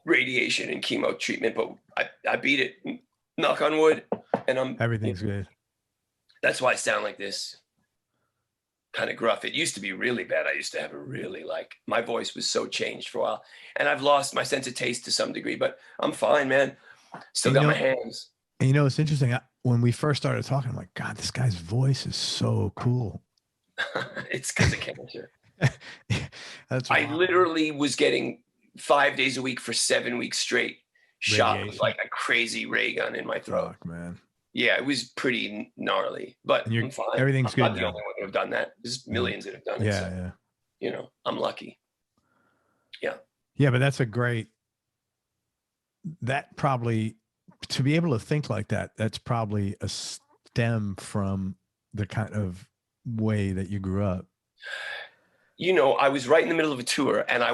radiation and chemo treatment. But I beat it, knock on wood, and everything's good. That's why I sound like this. Kind of gruff. It used to be really bad. I used to have a really my voice was so changed for a while, and I've lost my sense of taste to some degree, but I'm fine, man. Still got my hands. And you know, it's interesting. When we first started talking, I'm like, God, this guy's voice is so cool. It's because of cancer. That's I literally was getting 5 days a week for 7 weeks straight, shot with like a crazy ray gun in my throat. Fuck, man. Yeah, it was pretty gnarly, but I'm fine. Everything's good. I'm not the only one who have done that. There's millions that have done it. Yeah, so, yeah. You know, I'm lucky. Yeah. Yeah, but that's a great. That probably, to be able to think like that, that's probably a stem from the kind of way that you grew up. You know, I was right in the middle of a tour, and I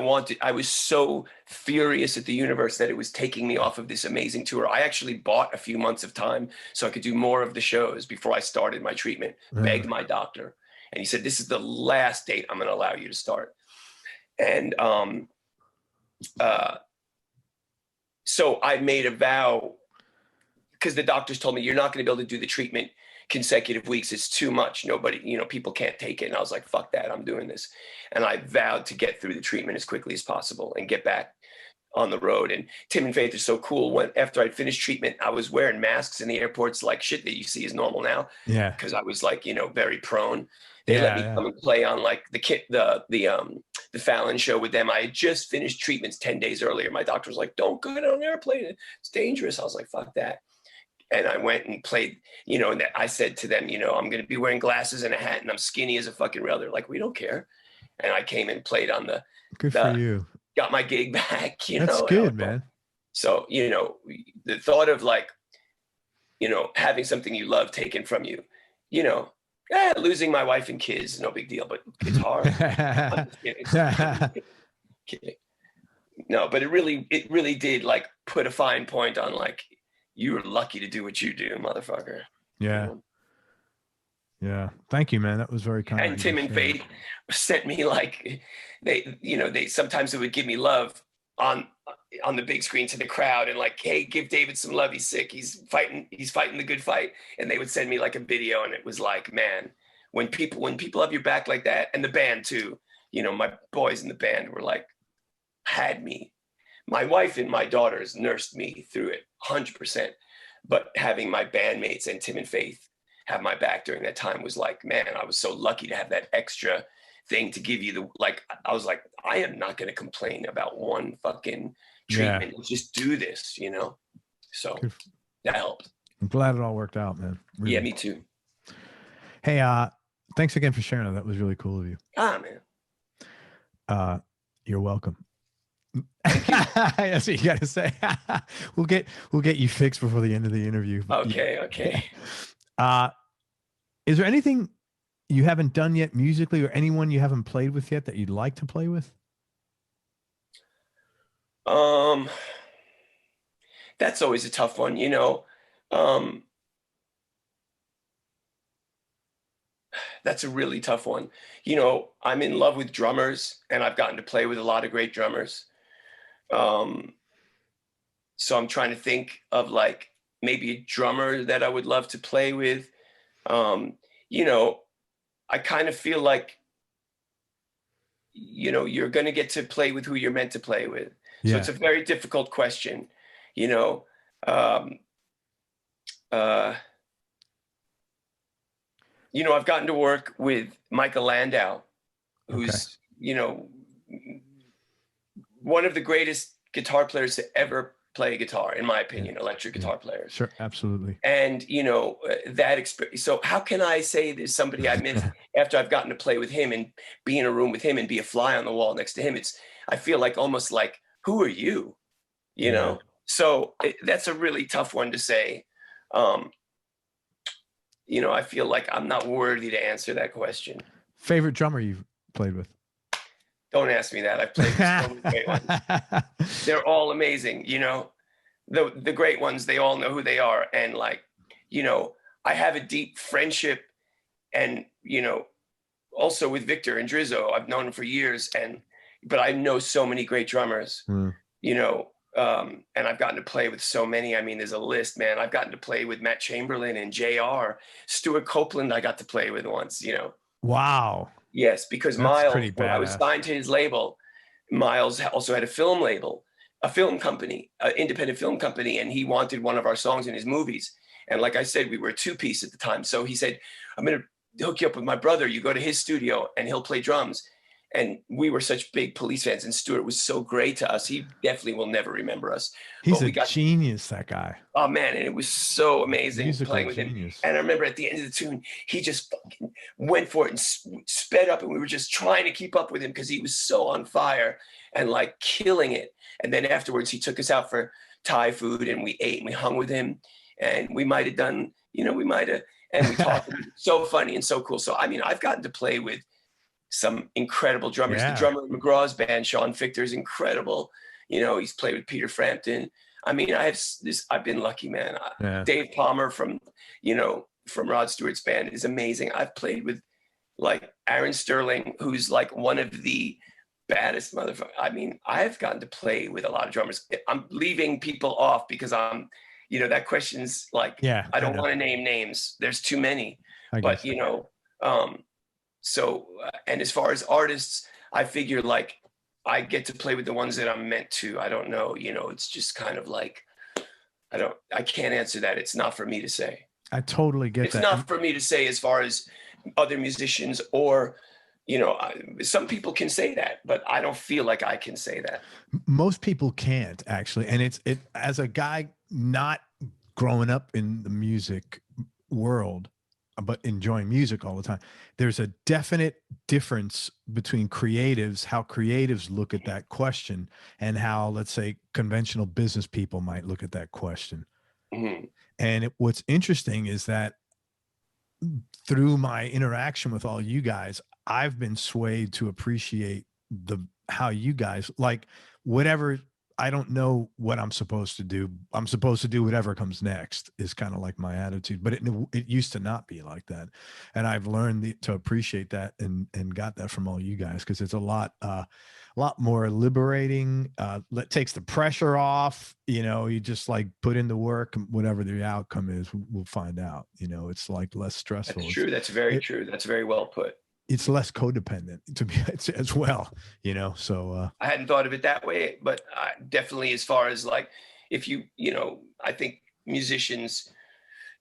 was so furious at the universe that it was taking me off of this amazing tour. I actually bought a few months of time so I could do more of the shows before I started my treatment, begged my doctor. And he said, this is the last date I'm going to allow you to start. And so I made a vow, because the doctors told me, you're not going to be able to do the treatment consecutive weeks. It's too much. Nobody, you know, people can't take it. And I was like, fuck that, I'm doing this. And I vowed to get through the treatment as quickly as possible and get back on the road. And Tim and Faith are so cool. After I'd finished treatment, I was wearing masks in the airports, like shit that you see is normal now. Yeah. Because I was like, you know, very prone. They let me come and play on like the Fallon show with them. I had just finished treatments 10 days earlier. My doctor was like, don't go on an airplane, it's dangerous. I was like, fuck that. And I went and played, you know, and I said to them, you know, I'm going to be wearing glasses and a hat and I'm skinny as a fucking rail. They're like, we don't care. And I came and played on the Good for you. Got my gig back, you know. That's good, man. So, you know, the thought of like, you know, having something you love taken from you, you know, losing my wife and kids, no big deal, but guitar, I'm just kidding. Kidding. No, but it really did like put a fine point on like, you were lucky to do what you do, motherfucker. Yeah. You know? Yeah. Thank you, man. That was very kind. And Tim and Faith sent me like, they sometimes they would give me love on the big screen to the crowd and like, hey, give David some love. He's sick. He's fighting the good fight. And they would send me like a video, and it was like, man, when people have your back like that, and the band too, you know, my boys in the band were like, had me. My wife and my daughters nursed me through it 100%. But having my bandmates and Tim and Faith have my back during that time was like, man, I was so lucky to have that extra thing to give you I was like, I am not going to complain about one fucking treatment. Let's just do this, you know? So that helped. I'm glad it all worked out, man. Really. Yeah, me too. Hey, thanks again for sharing that. That was really cool of you. Man. You're welcome. That's what you got to say. We'll get you fixed before the end of the interview. Okay. Is there anything you haven't done yet musically, or anyone you haven't played with yet that you'd like to play with? That's always a tough one, you know. That's a really tough one. You know, I'm in love with drummers, and I've gotten to play with a lot of great drummers. So I'm trying to think of like maybe a drummer that I would love to play with. You know, I kind of feel like, you know, you're going to get to play with who you're meant to play with. Yeah. So it's a very difficult question, you know. You know, I've gotten to work with Michael Landau, who's, you know, one of the greatest guitar players to ever play guitar, in my opinion, electric guitar players. Sure, absolutely. And, you know, that experience. So how can I say there's somebody I miss after I've gotten to play with him and be in a room with him and be a fly on the wall next to him? I feel like almost like, who are you? You know? So that's a really tough one to say. You know, I feel like I'm not worthy to answer that question. Favorite drummer you've played with? Don't ask me that. I've played with so many great ones. They're all amazing, you know. The great ones, they all know who they are. And like, you know, I have a deep friendship, and, you know, also with Victor and Drizzo. I've known him for years, but I know so many great drummers, you know, and I've gotten to play with so many. I mean, there's a list, man. I've gotten to play with Matt Chamberlain and JR. Stuart Copeland I got to play with once, you know. Wow. Yes, because Miles, when I was signed to his label, Miles also had a film label, a film company, an independent film company, and he wanted one of our songs in his movies. And like I said, we were a two-piece at the time. So he said, I'm going to hook you up with my brother. You go to his studio and he'll play drums. And we were such big Police fans, and Stuart was so great to us. He definitely will never remember us. He's a genius, that guy. Oh, man, and it was so amazing playing with genius. him. And I remember at the end of the tune, he just fucking went for it and sped up, and we were just trying to keep up with him because he was so on fire and like killing it. And then afterwards, he took us out for Thai food, and we ate and we hung with him, and we might have done, you know, and we talked. So funny and so cool. So, I mean, I've gotten to play with some incredible drummers. The drummer in McGraw's band, Sean Fichter, is incredible. You know, he's played with Peter Frampton. I mean, I've been lucky, man. Dave Palmer from Rod Stewart's band is amazing. I've played with like Aaron Sterling, who's like one of the baddest motherfuckers. I mean, I've gotten to play with a lot of drummers. I'm leaving people off because that question's like, I don't want to name names. There's too many. But, you know, so, and as far as artists, I figure like I get to play with the ones that I'm meant to. I don't know, you know, it's just kind of like, I can't answer that. It's not for me to say. I totally get that. It's not for me to say as far as other musicians or, you know, some people can say that, but I don't feel like I can say that. Most people can't actually. And it as a guy not growing up in the music world, but enjoying music all the time. There's a definite difference between creatives, how creatives look at that question, and how, let's say, conventional business people might look at that question. And what's interesting is that through my interaction with all you guys, I've been swayed to appreciate how you guys like whatever. I don't know what I'm supposed to do. I'm supposed to do whatever comes next is kind of like my attitude, but it used to not be like that. And I've learned to appreciate that and got that from all you guys. Cause it's a lot more liberating. That takes the pressure off, you just like put in the work, whatever the outcome is, we'll find out, it's like less stressful. That's true. That's very true. That's very well put. It's less codependent to be as well, so I hadn't thought of it that way, but definitely as far as like, if I think musicians,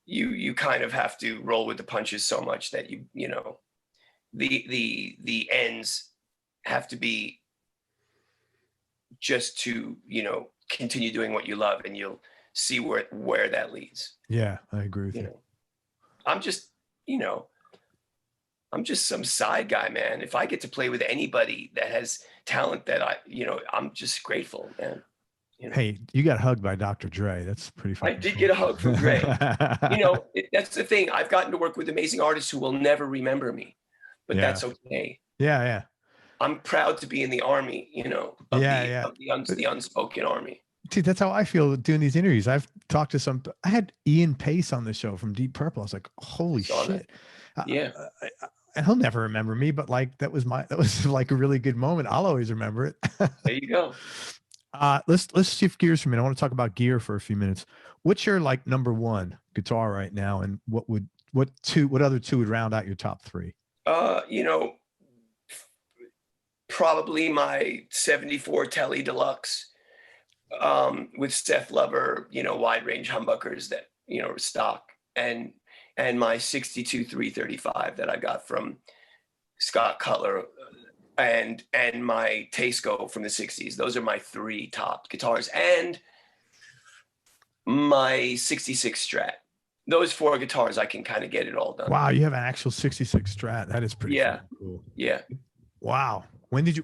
you kind of have to roll with the punches so much that the ends have to be just to, continue doing what you love, and you'll see where that leads. Yeah, I agree with you. I'm just some side guy, man. If I get to play with anybody that has talent that I'm just grateful, man. Hey, you got hugged by Dr. Dre. That's pretty funny. I did get a hug from Dre. That's the thing. I've gotten to work with amazing artists who will never remember me, but that's okay. Yeah. I'm proud to be in the army, of the unspoken army. Dude, that's how I feel doing these interviews. I've talked to I had Ian Pace on the show from Deep Purple. I was like, holy shit. And he'll never remember me, but like, that was like a really good moment. I'll always remember it. There you go. Let's shift gears for a minute. I want to talk about gear for a few minutes. What's your like number one guitar right now? And what other two would round out your top three? Probably my 74 Tele Deluxe, with Seth Lover, wide range humbuckers that, are stock, and my 62 335 that I got from Scott Cutler, and my Tasco from the 60s. Those are my three top guitars, and my 66 Strat. Those four guitars, I can kind of get it all done. Wow, you have an actual 66 Strat. That is pretty cool. Yeah. Wow. Where did you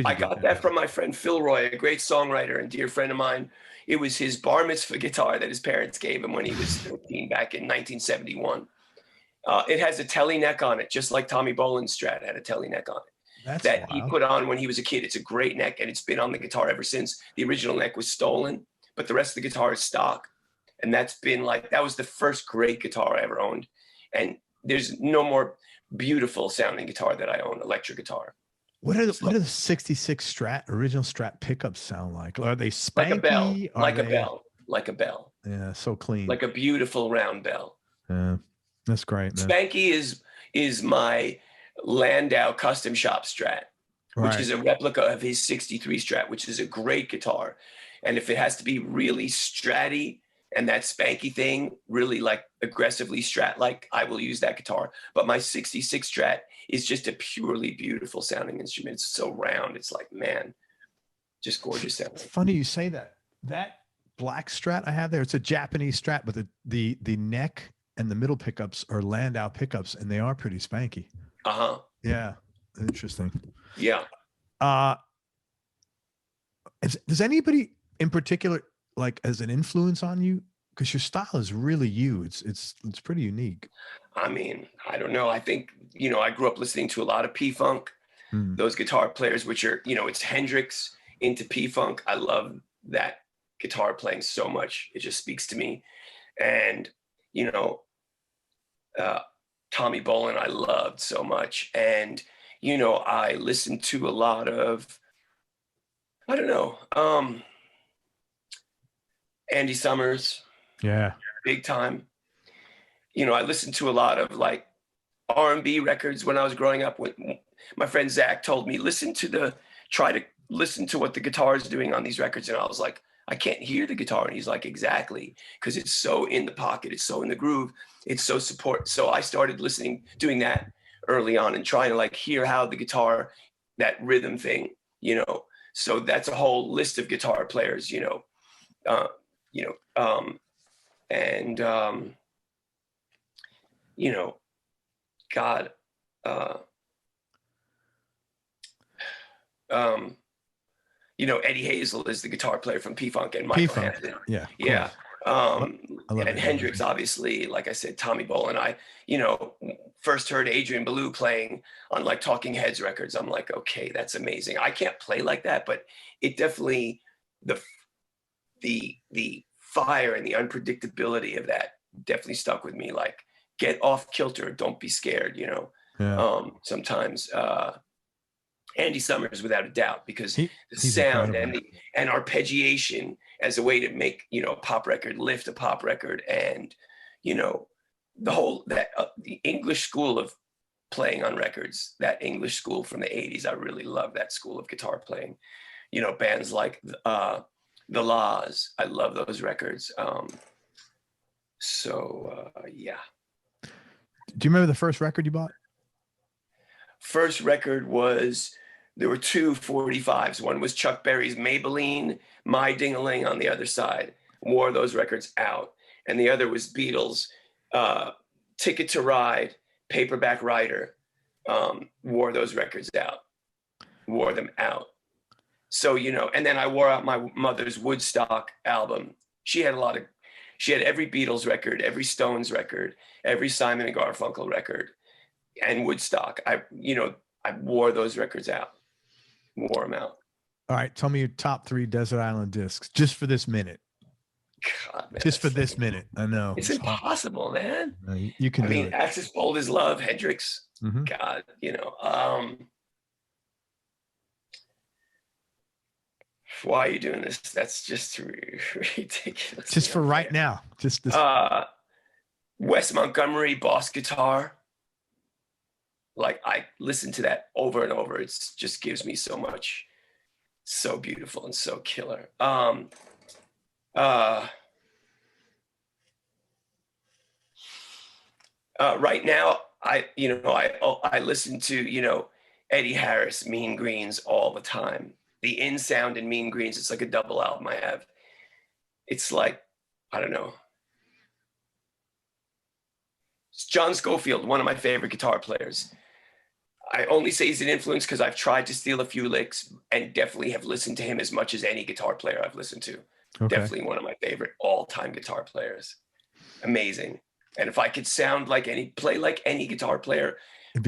I got that from my friend Phil Roy, a great songwriter and dear friend of mine. It was his bar mitzvah guitar that his parents gave him when he was 13 back in 1971. It has a Tele neck on it, just like Tommy Bolin's Strat had a Tele neck on it. That wild. He put on when he was a kid. It's a great neck, and it's been on the guitar ever since. The original neck was stolen, but the rest of the guitar is stock. And that was the first great guitar I ever owned. And there's no more beautiful sounding guitar that I own, electric guitar. What are the 66 original Strat pickups sound like? Are they spanky? Like a bell. Yeah, so clean. Like a beautiful round bell. Yeah, that's great, man. Spanky is my Landau custom shop Strat, which is a replica of his 63 Strat, which is a great guitar. And if it has to be really stratty and that spanky thing, really like aggressively Strat-like, I will use that guitar. But my 66 Strat is just a purely beautiful sounding instrument. It's so round. It's like, man, just gorgeous sounding. It's funny you say that. That black Strat I have there, it's a Japanese Strat, but the neck and the middle pickups are Landau pickups, and they are pretty spanky. Yeah, interesting. Yeah. Does anybody in particular like as an influence on you? Because your style is really you. It's pretty unique. I mean, I don't know. I think, I grew up listening to a lot of P-Funk, those guitar players, which are, it's Hendrix into P-Funk. I love that guitar playing so much. It just speaks to me. And, Tommy Bolin, I loved so much. And, I listened to a lot of, I don't know, Andy Summers. Yeah. Big time. I listened to a lot of like R&B records when I was growing up. When my friend Zach told me, try to listen to what the guitar is doing on these records. And I was like, I can't hear the guitar. And he's like, exactly. Because it's so in the pocket. It's so in the groove. It's so support. So I started doing that early on and trying to like hear how the guitar, that rhythm thing, so that's a whole list of guitar players, you know, God, you know, Eddie Hazel is the guitar player from P-Funk, and Michael Hampton. Yeah. Yeah. And Hendrix, movie. obviously, like I said, Tommy Bolin. I, you know, first heard Adrian Belew playing on like Talking Heads records. I'm like, okay, that's amazing. I can't play like that, but it definitely, the fire and the unpredictability of that definitely stuck with me. Like, get off kilter, don't be scared, you know. Yeah. Sometimes Andy Summers, without a doubt, because the sound incredible. and arpeggiation as a way to make, you know, a pop record lift a pop record, and, you know, the whole the English school of playing on records, that English school from the 80s, I really love that school of guitar playing. You know, bands like the Laws, I love those records. Yeah. Do you remember the first record you bought? First record was, there were two 45s. One was Chuck Berry's Maybelline, My Ding-a-Ling on the other side. Wore those records out. And the other was Beatles, Ticket to Ride, Paperback Writer. Wore those records out. Wore them out. So, you know, and then I wore out my mother's Woodstock album. She had every Beatles record, every Stones record, every Simon and Garfunkel record, and Woodstock. I wore those records out. Wore them out. All right, tell me your top 3 Desert Island discs, just for this minute. God, man, just for this minute. I know it's impossible, man. No, you can. I mean, Axis Bold as Love, Hendrix. Mm-hmm. God, you know. Why are you doing this? That's just ridiculous. Just for right now. Just this. Wes Montgomery, Boss Guitar. Like, I listen to that over and over. It's just gives me so much. So beautiful and so killer. Right now, I listen to, you know, Eddie Harris, Mean Greens all the time. The In Sound and Mean Greens, it's like a double album I have. It's like, I don't know. It's John Scofield, one of my favorite guitar players. I only say he's an influence because I've tried to steal a few licks and definitely have listened to him as much as any guitar player I've listened to. Okay. Definitely one of my favorite all-time guitar players. Amazing. And if I could play like any guitar player,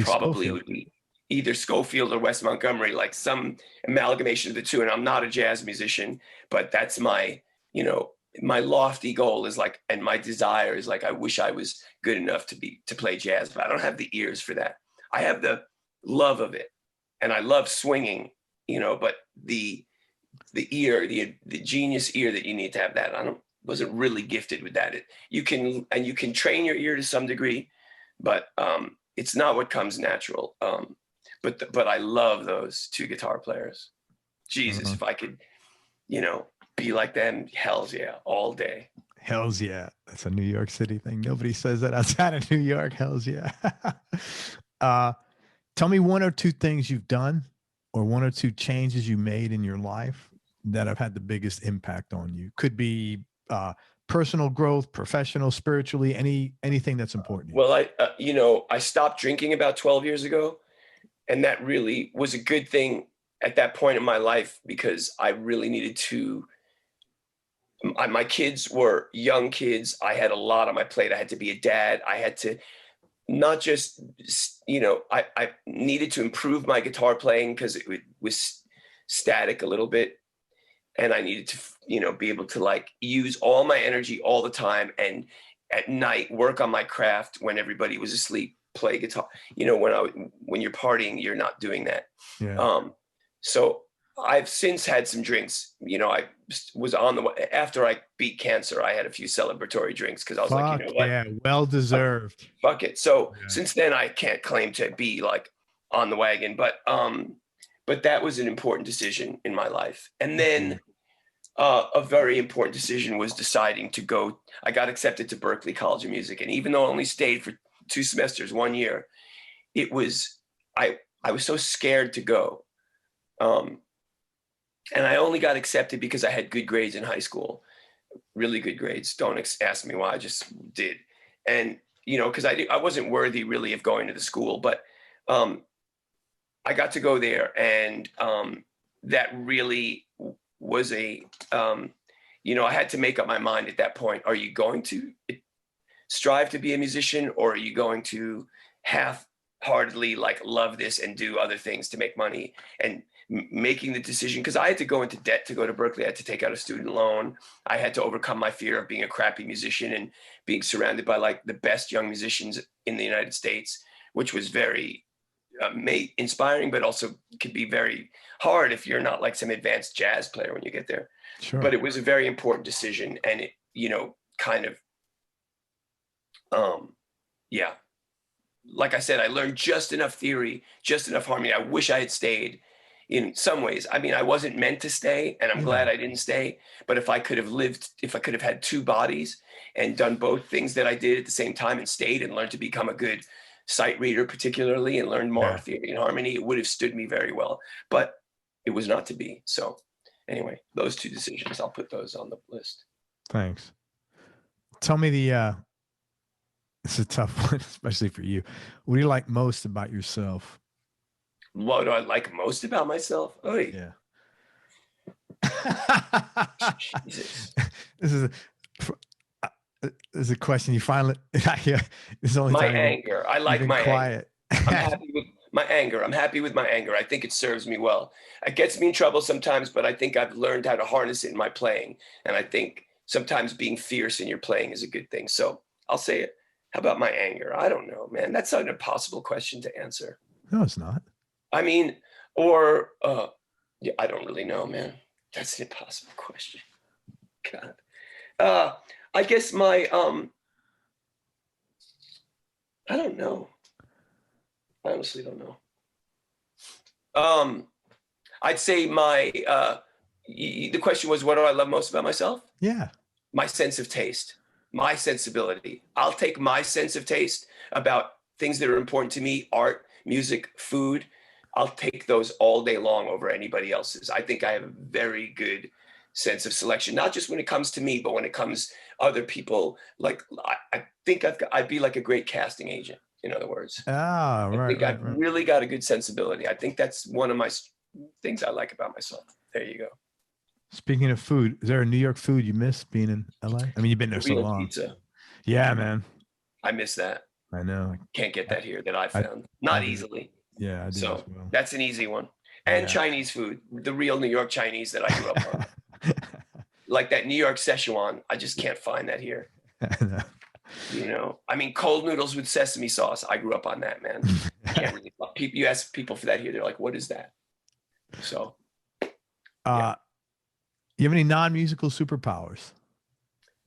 probably it would be either Scofield or Wes Montgomery, like some amalgamation of the two. And I'm not a jazz musician, but that's my, you know, my lofty goal is like, and my desire is like, I wish I was good enough to play jazz, but I don't have the ears for that. I have the love of it, and I love swinging, you know, but the ear, the genius ear that you need to have that. Wasn't really gifted with that. You can train your ear to some degree, but it's not what comes natural. But I love those two guitar players. Jesus, if I could, you know, be like them, hells yeah, all day. Hells yeah. That's a New York City thing. Nobody says that outside of New York. Hells yeah. Tell me 1 or 2 things you've done, or 1 or 2 changes you made in your life that have had the biggest impact on you. Could be personal growth, professional, spiritually, anything that's important. Well, I stopped drinking about 12 years ago, and that really was a good thing at that point in my life, because I really needed to. My kids were young kids. I had a lot on my plate. I had to be a dad. I had to not just, you know, I needed to improve my guitar playing because it was static a little bit. And I needed to, you know, be able to like use all my energy all the time, and at night work on my craft when everybody was asleep, play guitar. You know, when you're partying, you're not doing that. Yeah. So I've since had some drinks. You know, I was after I beat cancer, I had a few celebratory drinks because I was like, you know what? Yeah, well deserved. Fuck it. So since then, I can't claim to be like on the wagon, but that was an important decision in my life. And then a very important decision was deciding to go. I got accepted to Berklee College of Music, and even though I only stayed for 2 semesters, 1 year, it was I was so scared to go. And I only got accepted because I had good grades in high school, really good grades. Don't ask me why, I just did. And you know, because I wasn't worthy really of going to the school, but I got to go there, and that really was a, you know, I had to make up my mind at that point. Are you going to strive to be a musician, or are you going to half-heartedly like love this and do other things to make money? And making the decision, because I had to go into debt to go to Berkeley. I had to take out a student loan. I had to overcome my fear of being a crappy musician and being surrounded by like the best young musicians in the United States, which was very inspiring, but also could be very hard if you're not like some advanced jazz player when you get there. Sure. But it was a very important decision, and it, you know, kind of, yeah, like I said, I learned just enough theory, just enough harmony. I wish I had stayed in some ways. I mean, I wasn't meant to stay, and I'm glad I didn't stay. But if I could have lived, if I could have had two bodies and done both things that I did at the same time and stayed and learned to become a good sight reader, particularly, and learned more theory and harmony, it would have stood me very well. But it was not to be. So anyway, those two decisions, I'll put those on the list. Thanks. Tell me it's a tough one, especially for you. What do you like most about yourself? What do I like most about myself? Oh, yeah. Jesus. This is a question you finally. This is only my anger. I like my quiet. Anger. I'm happy with my anger. I'm happy with my anger. I think it serves me well. It gets me in trouble sometimes, but I think I've learned how to harness it in my playing. And I think sometimes being fierce in your playing is a good thing. So I'll say it. How about my anger? I don't know, man. That's an impossible question to answer. No, it's not. I mean, or yeah, I don't really know, man. That's an impossible question. God. I guess my I don't know. I honestly don't know. I'd say my the question was, what do I love most about myself? Yeah. My sense of taste, my sensibility. I'll take my sense of taste about things that are important to me, art, music, food. I'll take those all day long over anybody else's. I think I have a very good sense of selection, not just when it comes to me, but when it comes other people. Like, I think I'd be like a great casting agent, in other words. Ah, right. I think I've really got a good sensibility. I think that's one of my things I like about myself. There you go. Speaking of food, is there a New York food you miss being in LA? I mean, you've been there so long. Pizza. Yeah, man. I miss that. I know. Can't get that here that I found. Not easily. Yeah, I do so as well. That's an easy one. And Chinese food, the real New York Chinese that I grew up on. Like that New York Szechuan, I just can't find that here. You know, I mean, cold noodles with sesame sauce. I grew up on that, man. Can't really, you ask people for that here, they're like, what is that? So, yeah. You have any non-musical superpowers?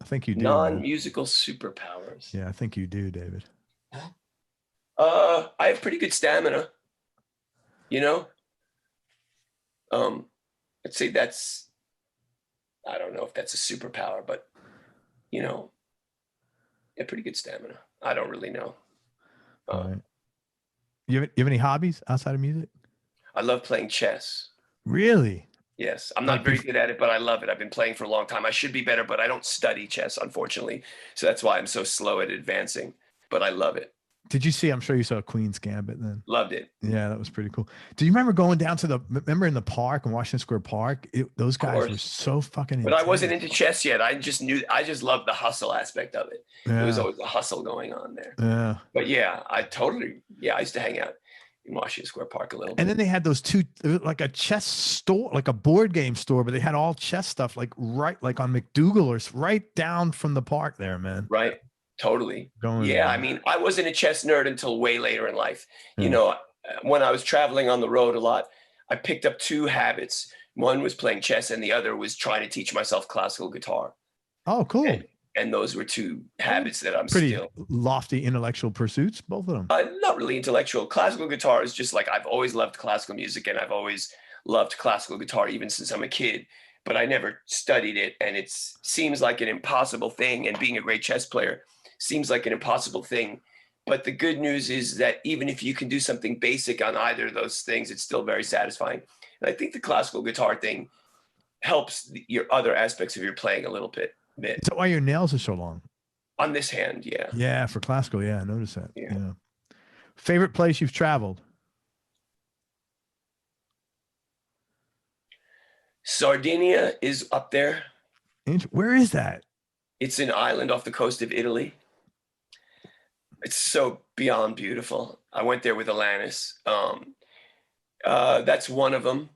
I think you do. Non-musical superpowers. Yeah, I think you do, David. I have pretty good stamina. You know? I'd say that's, I don't know if that's a superpower, but you know, yeah, pretty good stamina. I don't really know. Right. You have any hobbies outside of music? I love playing chess. Really? Yes. I'm not very good at it, but I love it. I've been playing for a long time. I should be better, but I don't study chess, unfortunately. So that's why I'm so slow at advancing, but I love it. Did you see, I'm sure you saw Queen's Gambit then. Loved it. Yeah, that was pretty cool. Do you remember going down to remember in the park in Washington Square Park? Those guys were so fucking intense. But I wasn't into chess yet. I just loved the hustle aspect of it. Yeah. There was always a hustle going on there. Yeah. But yeah, I used to hang out in Washington Square Park a little bit. And then they had those two, like a chess store, like a board game store, but they had all chess stuff, like right, like on McDougal or right down from the park there, man. Right. Totally. I mean, I wasn't a chess nerd until way later in life. You know, when I was traveling on the road a lot, I picked up two habits. One was playing chess and the other was trying to teach myself classical guitar. Oh, cool. And those were two habits that I'm pretty lofty intellectual pursuits, both of them. Not really intellectual. Classical guitar is just like, I've always loved classical music and I've always loved classical guitar even since I'm a kid, but I never studied it. And it seems like an impossible thing. And being a great chess player seems like an impossible thing. But the good news is that even if you can do something basic on either of those things, it's still very satisfying. And I think the classical guitar thing helps your other aspects of your playing a little bit. Is that why your nails are so long? On this hand, yeah. Yeah, for classical, yeah, I noticed that. Yeah. Yeah. Favorite place you've traveled? Sardinia is up there. Where is that? It's an island off the coast of Italy. It's so beyond beautiful. I went there with Alanis. That's one of them.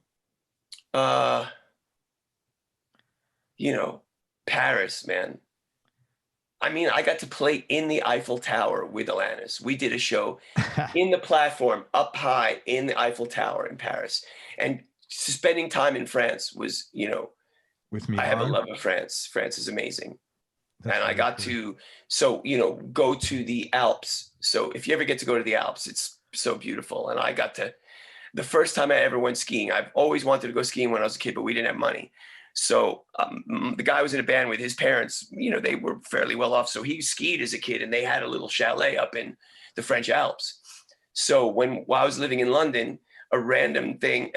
You know, Paris, man. I mean, I got to play in the Eiffel Tower with Alanis. We did a show in the platform up high in the Eiffel Tower in Paris. And spending time in France was, you know, with me. I have a love of France. France is amazing. That's and I got to, so, you know, go to the Alps. So if you ever get to go to the Alps, it's so beautiful. And I got to, the first time I ever went skiing, I've always wanted to go skiing when I was a kid, but we didn't have money. So the guy was in a band with his parents, you know, they were fairly well off. So he skied as a kid and they had a little chalet up in the French Alps. So while I was living in London, a random thing,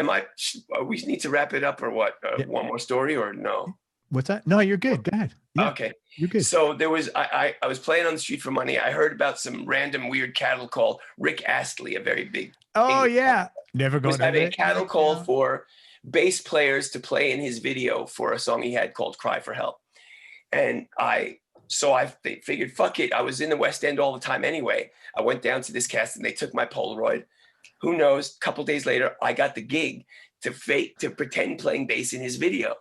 we need to wrap it up or what? Yeah. One more story or no? What's that? No, you're good. Go ahead. Yeah, okay. You're good. So there was, I was playing on the street for money. I heard about some random weird cattle call. Rick Astley, a very big. Oh yeah. Never going to having a cattle call for bass players to play in his video for a song he had called Cry for Help. And I figured, fuck it. I was in the West End all the time anyway. I went down to this cast and they took my Polaroid. Who knows? A couple days later, I got the gig to pretend playing bass in his video.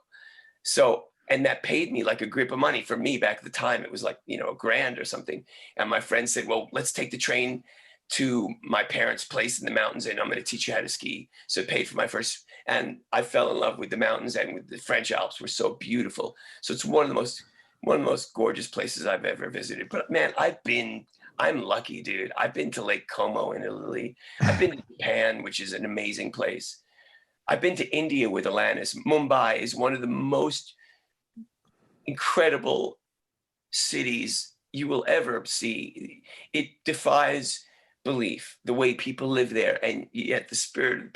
So, and that paid me like a grip of money. For me back at the time, it was like, you know, $1,000 or something. And my friend said, well, let's take the train to my parents' place in the mountains and I'm going to teach you how to ski. So it paid for my first, and I fell in love with the mountains and with the French Alps were so beautiful. So it's one of the most gorgeous places I've ever visited. But man, I'm lucky, dude. I've been to Lake Como in Italy. I've been to Japan, which is an amazing place. I've been to India with Alanis. Mumbai is one of the most incredible cities you will ever see. It defies belief, the way people live there, and yet the spirit of,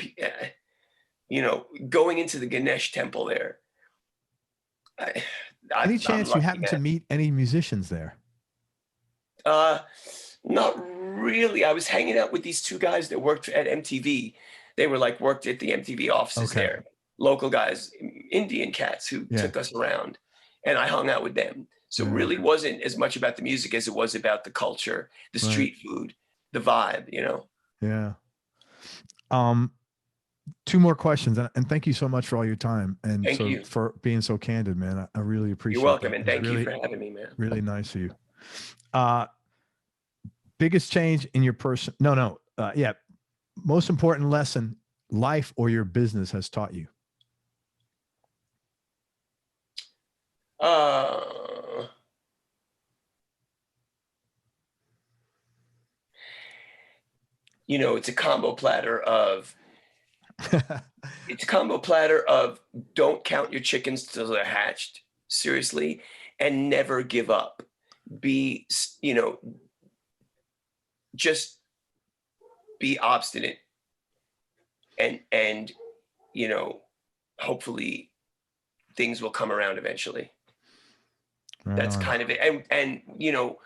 you know, going into the Ganesh temple there. Any chance you happen to meet any musicians there? Not really. I was hanging out with these two guys that worked at MTV. They were like worked at the MTV offices there. Local guys, Indian cats who took us around, and I hung out with them. So it really wasn't as much about the music as it was about the culture, the street food, the vibe, you know? Yeah. Two more questions, and thank you so much for all your time and thank you for being so candid, man. I really appreciate it. You're welcome, and thank you for having me, man. Really nice of you. Biggest change in your person? Yeah. Most important lesson life or your business has taught you? You know, it's a combo platter of don't count your chickens till they're hatched, seriously, and never give up. Be, you know, just be obstinate and, you know, hopefully things will come around eventually. That's kind of it. And, you know,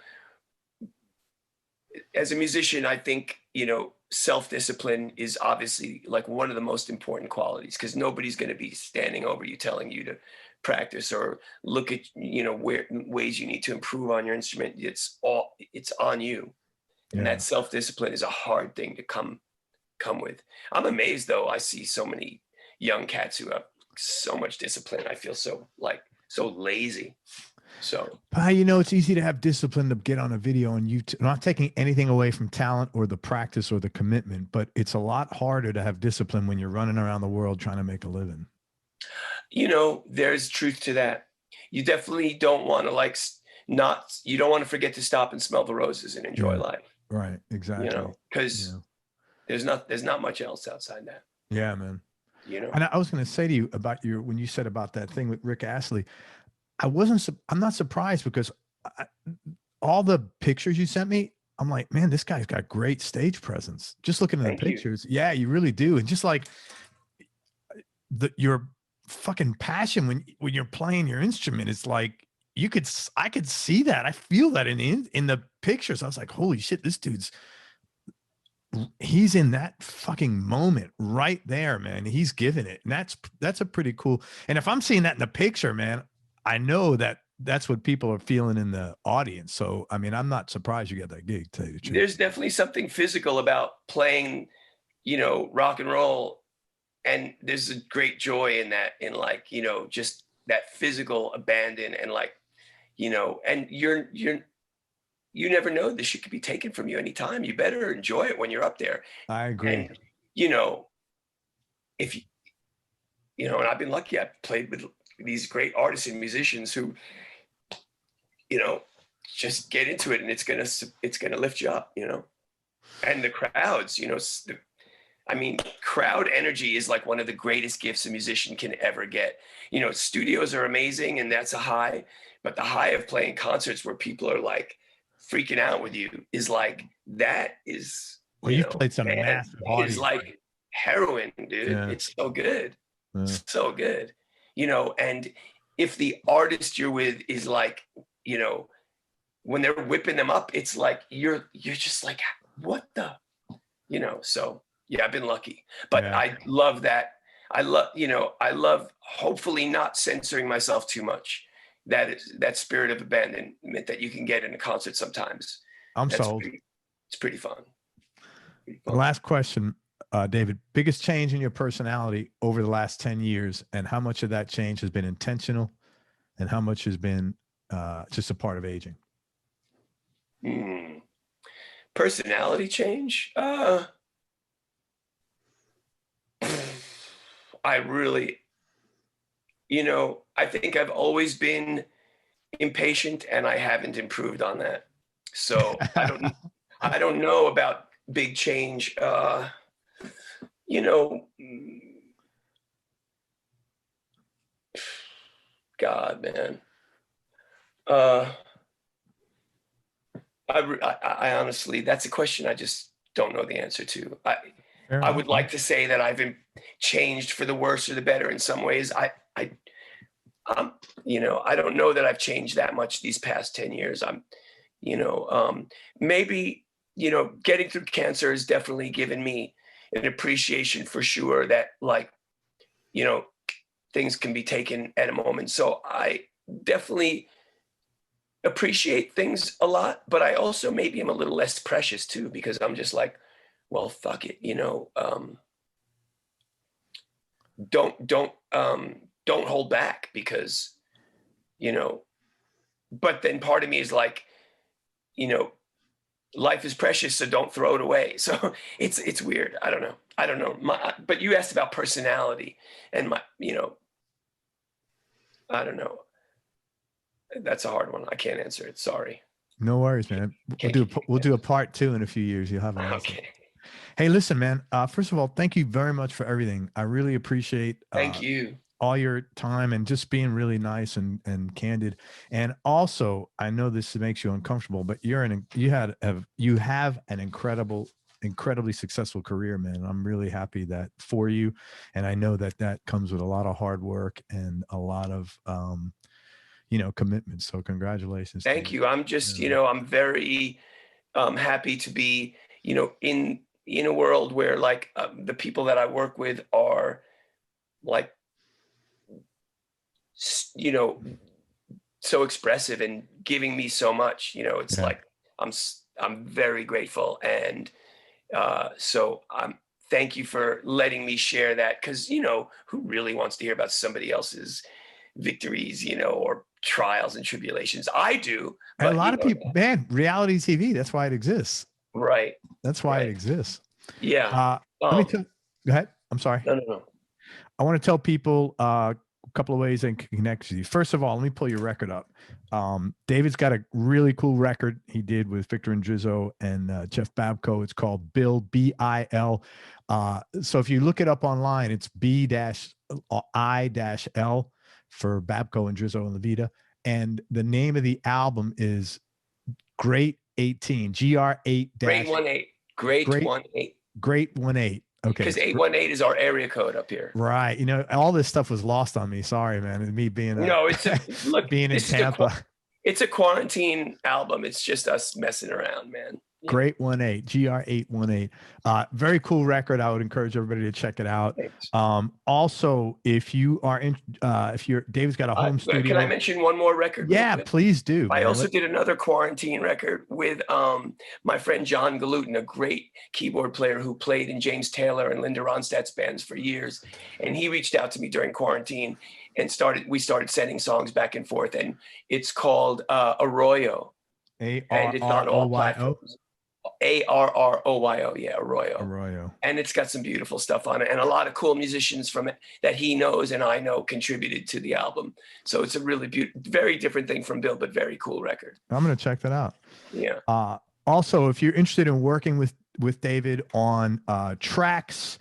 as a musician, I think, you know, self-discipline is obviously like one of the most important qualities, because nobody's going to be standing over you telling you to practice or look at, you know, ways you need to improve on your instrument. It's on you. And that self-discipline is a hard thing to come with. I'm amazed though. I see so many young cats who have so much discipline. I feel so lazy. So, you know, it's easy to have discipline to get on a video on YouTube. I'm not taking anything away from talent or the practice or the commitment, but it's a lot harder to have discipline when you're running around the world trying to make a living. You know, there's truth to that. You definitely don't want to you don't want to forget to stop and smell the roses and enjoy life. Right. Exactly. You know, because there's not much else outside that. Yeah, man. You know, and I was going to say to you about when you said about that thing with Rick Astley, I'm not surprised, because all the pictures you sent me, I'm like, man, this guy's got great stage presence. Just looking at the pictures. Yeah, you really do. And just like your fucking passion when you're playing your instrument, it's like I could see that. I feel that in the pictures. I was like, holy shit, this dude's, he's in that fucking moment right there, man. He's giving it. And that's a pretty cool. And if I'm seeing that in the picture, man, I know that that's what people are feeling in the audience. So, I mean, I'm not surprised you got that gig, to tell you the truth. There's definitely something physical about playing, you know, rock and roll. And there's a great joy in that, in like, you know, just that physical abandon, and like, you know, and you never know, this shit could be taken from you anytime. You better enjoy it when you're up there. I agree. And, you know, if you know, and I've been lucky, I've played with these great artists and musicians who, you know, just get into it, and it's gonna lift you up, you know. And the crowds, you know, I mean, crowd energy is like one of the greatest gifts a musician can ever get. You know, studios are amazing, and that's a high, but the high of playing concerts where people are like freaking out with you is like, that is, well, you played some massive audience. It's like heroin, dude. Yeah. It's so good. Yeah. So good. You know, and if the artist you're with is like, you know, when they're whipping them up, it's like, you're just like, what the, you know, so yeah, I've been lucky, but yeah. I love that. I love hopefully not censoring myself too much. That spirit of abandonment that you can get in a concert sometimes. I'm sold. It's pretty fun. Last question, David, biggest change in your personality over the last 10 years, and how much of that change has been intentional and how much has been just a part of aging? Personality change? I really, you know, I think I've always been impatient, and I haven't improved on that. So I don't know about big change. You know, God, man. I honestly, that's a question I just don't know the answer to. I would like to say that I've changed for the worse or the better in some ways. You know, I don't know that I've changed that much these past 10 years. You know, maybe, you know, getting through cancer has definitely given me an appreciation for sure that, like, you know, things can be taken at a moment. So I definitely appreciate things a lot, but I also maybe am a little less precious too, because I'm just like, well, fuck it, you know, don't hold back, because, you know, but then part of me is like, you know, life is precious, so don't throw it away. So it's weird. I don't know. But you asked about personality, and you know, I don't know. That's a hard one. I can't answer it. Sorry. No worries, man. We'll do a part 2 in a few years. You'll have an answer. Okay. Hey, listen, man. First of all, thank you very much for everything. I really appreciate thank you all your time and just being really nice and candid. And also, I know this makes you uncomfortable, but you have an incredibly successful career, man. I'm really happy that for you, and I know that comes with a lot of hard work and a lot of you know, commitment. So congratulations. Thank you. I'm just, you know, I'm very happy to be, you know, in a world where like the people that I work with are like, you know, so expressive and giving me so much, you know, it's like, I'm very grateful. And so thank you for letting me share that. 'Cause, you know, who really wants to hear about somebody else's victories, you know, or trials and tribulations? I do. But a lot of people, man, reality TV, that's why it exists. Right. That's why it exists. Yeah. Let me go ahead. I'm sorry. No. I want to tell people a couple of ways they can connect with you. First of all, let me pull your record up. David's got a really cool record he did with Victor Indrizzo and Jeff Babco. It's called Bill, B-I-L. So if you look it up online, it's B-I-L for Babco, Indrizzo, and Levita. And the name of the album is Great 18, GR8. Great 18. Great 18. Great 18. Okay. Because 818 is our area code up here. Right. You know, all this stuff was lost on me. Sorry, man. And me being look, being in Tampa. It's a quarantine album. It's just us messing around, man. Great 18, GR818. Very cool record. I would encourage everybody to check it out. Also, if you are in, David's got a home studio. Can I mention one more record? Yeah, please do. I also did another quarantine record with my friend John Galutin, a great keyboard player who played in James Taylor and Linda Ronstadt's bands for years. And he reached out to me during quarantine and we started sending songs back and forth. And it's called Arroyo. A-R-R-O-Y-O? And it's on all platforms. Arroyo, yeah, Arroyo. And it's got some beautiful stuff on it, and a lot of cool musicians from it that he knows and I know contributed to the album. So it's a really very different thing from Bill, but very cool record. I'm gonna check that out. Yeah. Also, if you're interested in working with David on tracks,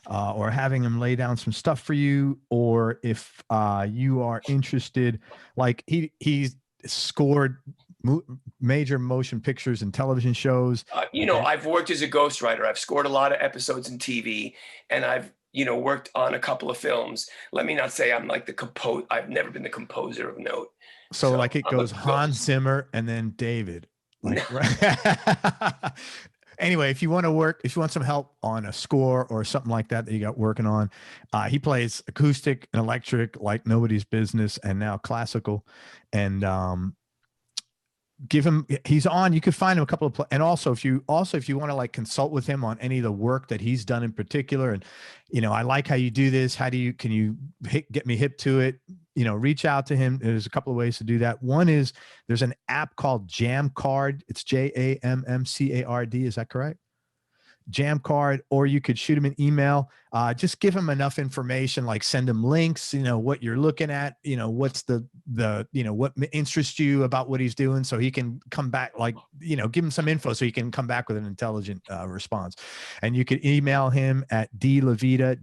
or having him lay down some stuff for you, or if you are interested, like he's scored major motion pictures and television shows. You know, I've worked as a ghostwriter. I've scored a lot of episodes in TV, and I've, you know, worked on a couple of films. Let me not say I'm like I've never been the composer of note. So like it goes Hans Zimmer and then David. Like, right? Anyway, if you want some help on a score or something like that you got working on, he plays acoustic and electric like nobody's business, and now classical. And he's on. You could find him a couple of and also if you want to like consult with him on any of the work that he's done in particular, and you know, I like how you do this. Can you get me hip to it? You know, reach out to him. There's a couple of ways to do that. One is there's an app called Jamcard. It's JAMMCARD. Is that correct? Jamcard. Or you could shoot him an email. Just give him enough information, like send him links, you know, what you're looking at, you know, what's you know, what interests you about what he's doing, so he can come back, like, you know, give him some info so he can come back with an intelligent response. And you could email him at dlevita,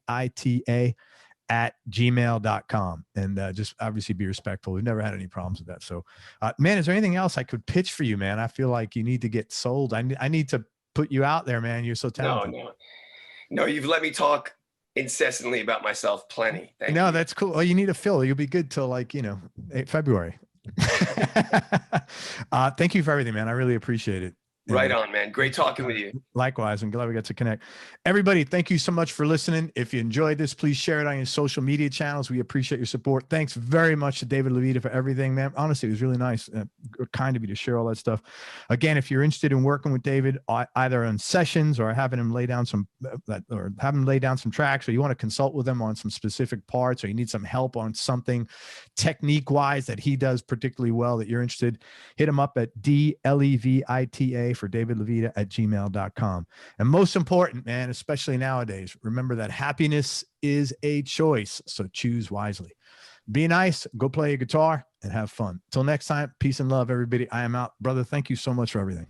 DLEVITA @gmail.com, and just obviously be respectful. We've never had any problems with that. So man, is there anything else I could pitch for you, man? I feel like you need to get sold. I need to put you out there, man. You're so talented. No, you've let me talk incessantly about myself plenty. Thank you. That's cool. Oh, you need a fill. You'll be good till like, you know, February. Thank you for everything, man. I really appreciate it. Right on, man. Great talking with you. Likewise. I'm glad we got to connect. Everybody, thank you so much for listening. If you enjoyed this, please share it on your social media channels. We appreciate your support. Thanks very much to David Levita for everything, man. Honestly, it was really nice, kind of you to share all that stuff. Again, if you're interested in working with David, either on sessions or having him lay down some tracks, or you want to consult with him on some specific parts, or you need some help on something technique wise that he does particularly well that you're interested, hit him up at DLEVITA for David Levita @gmail.com. And most important, man, especially nowadays, remember that happiness is a choice. So choose wisely. Be nice, go play a guitar, and have fun. Till next time, peace and love, everybody. I am out. Brother, thank you so much for everything.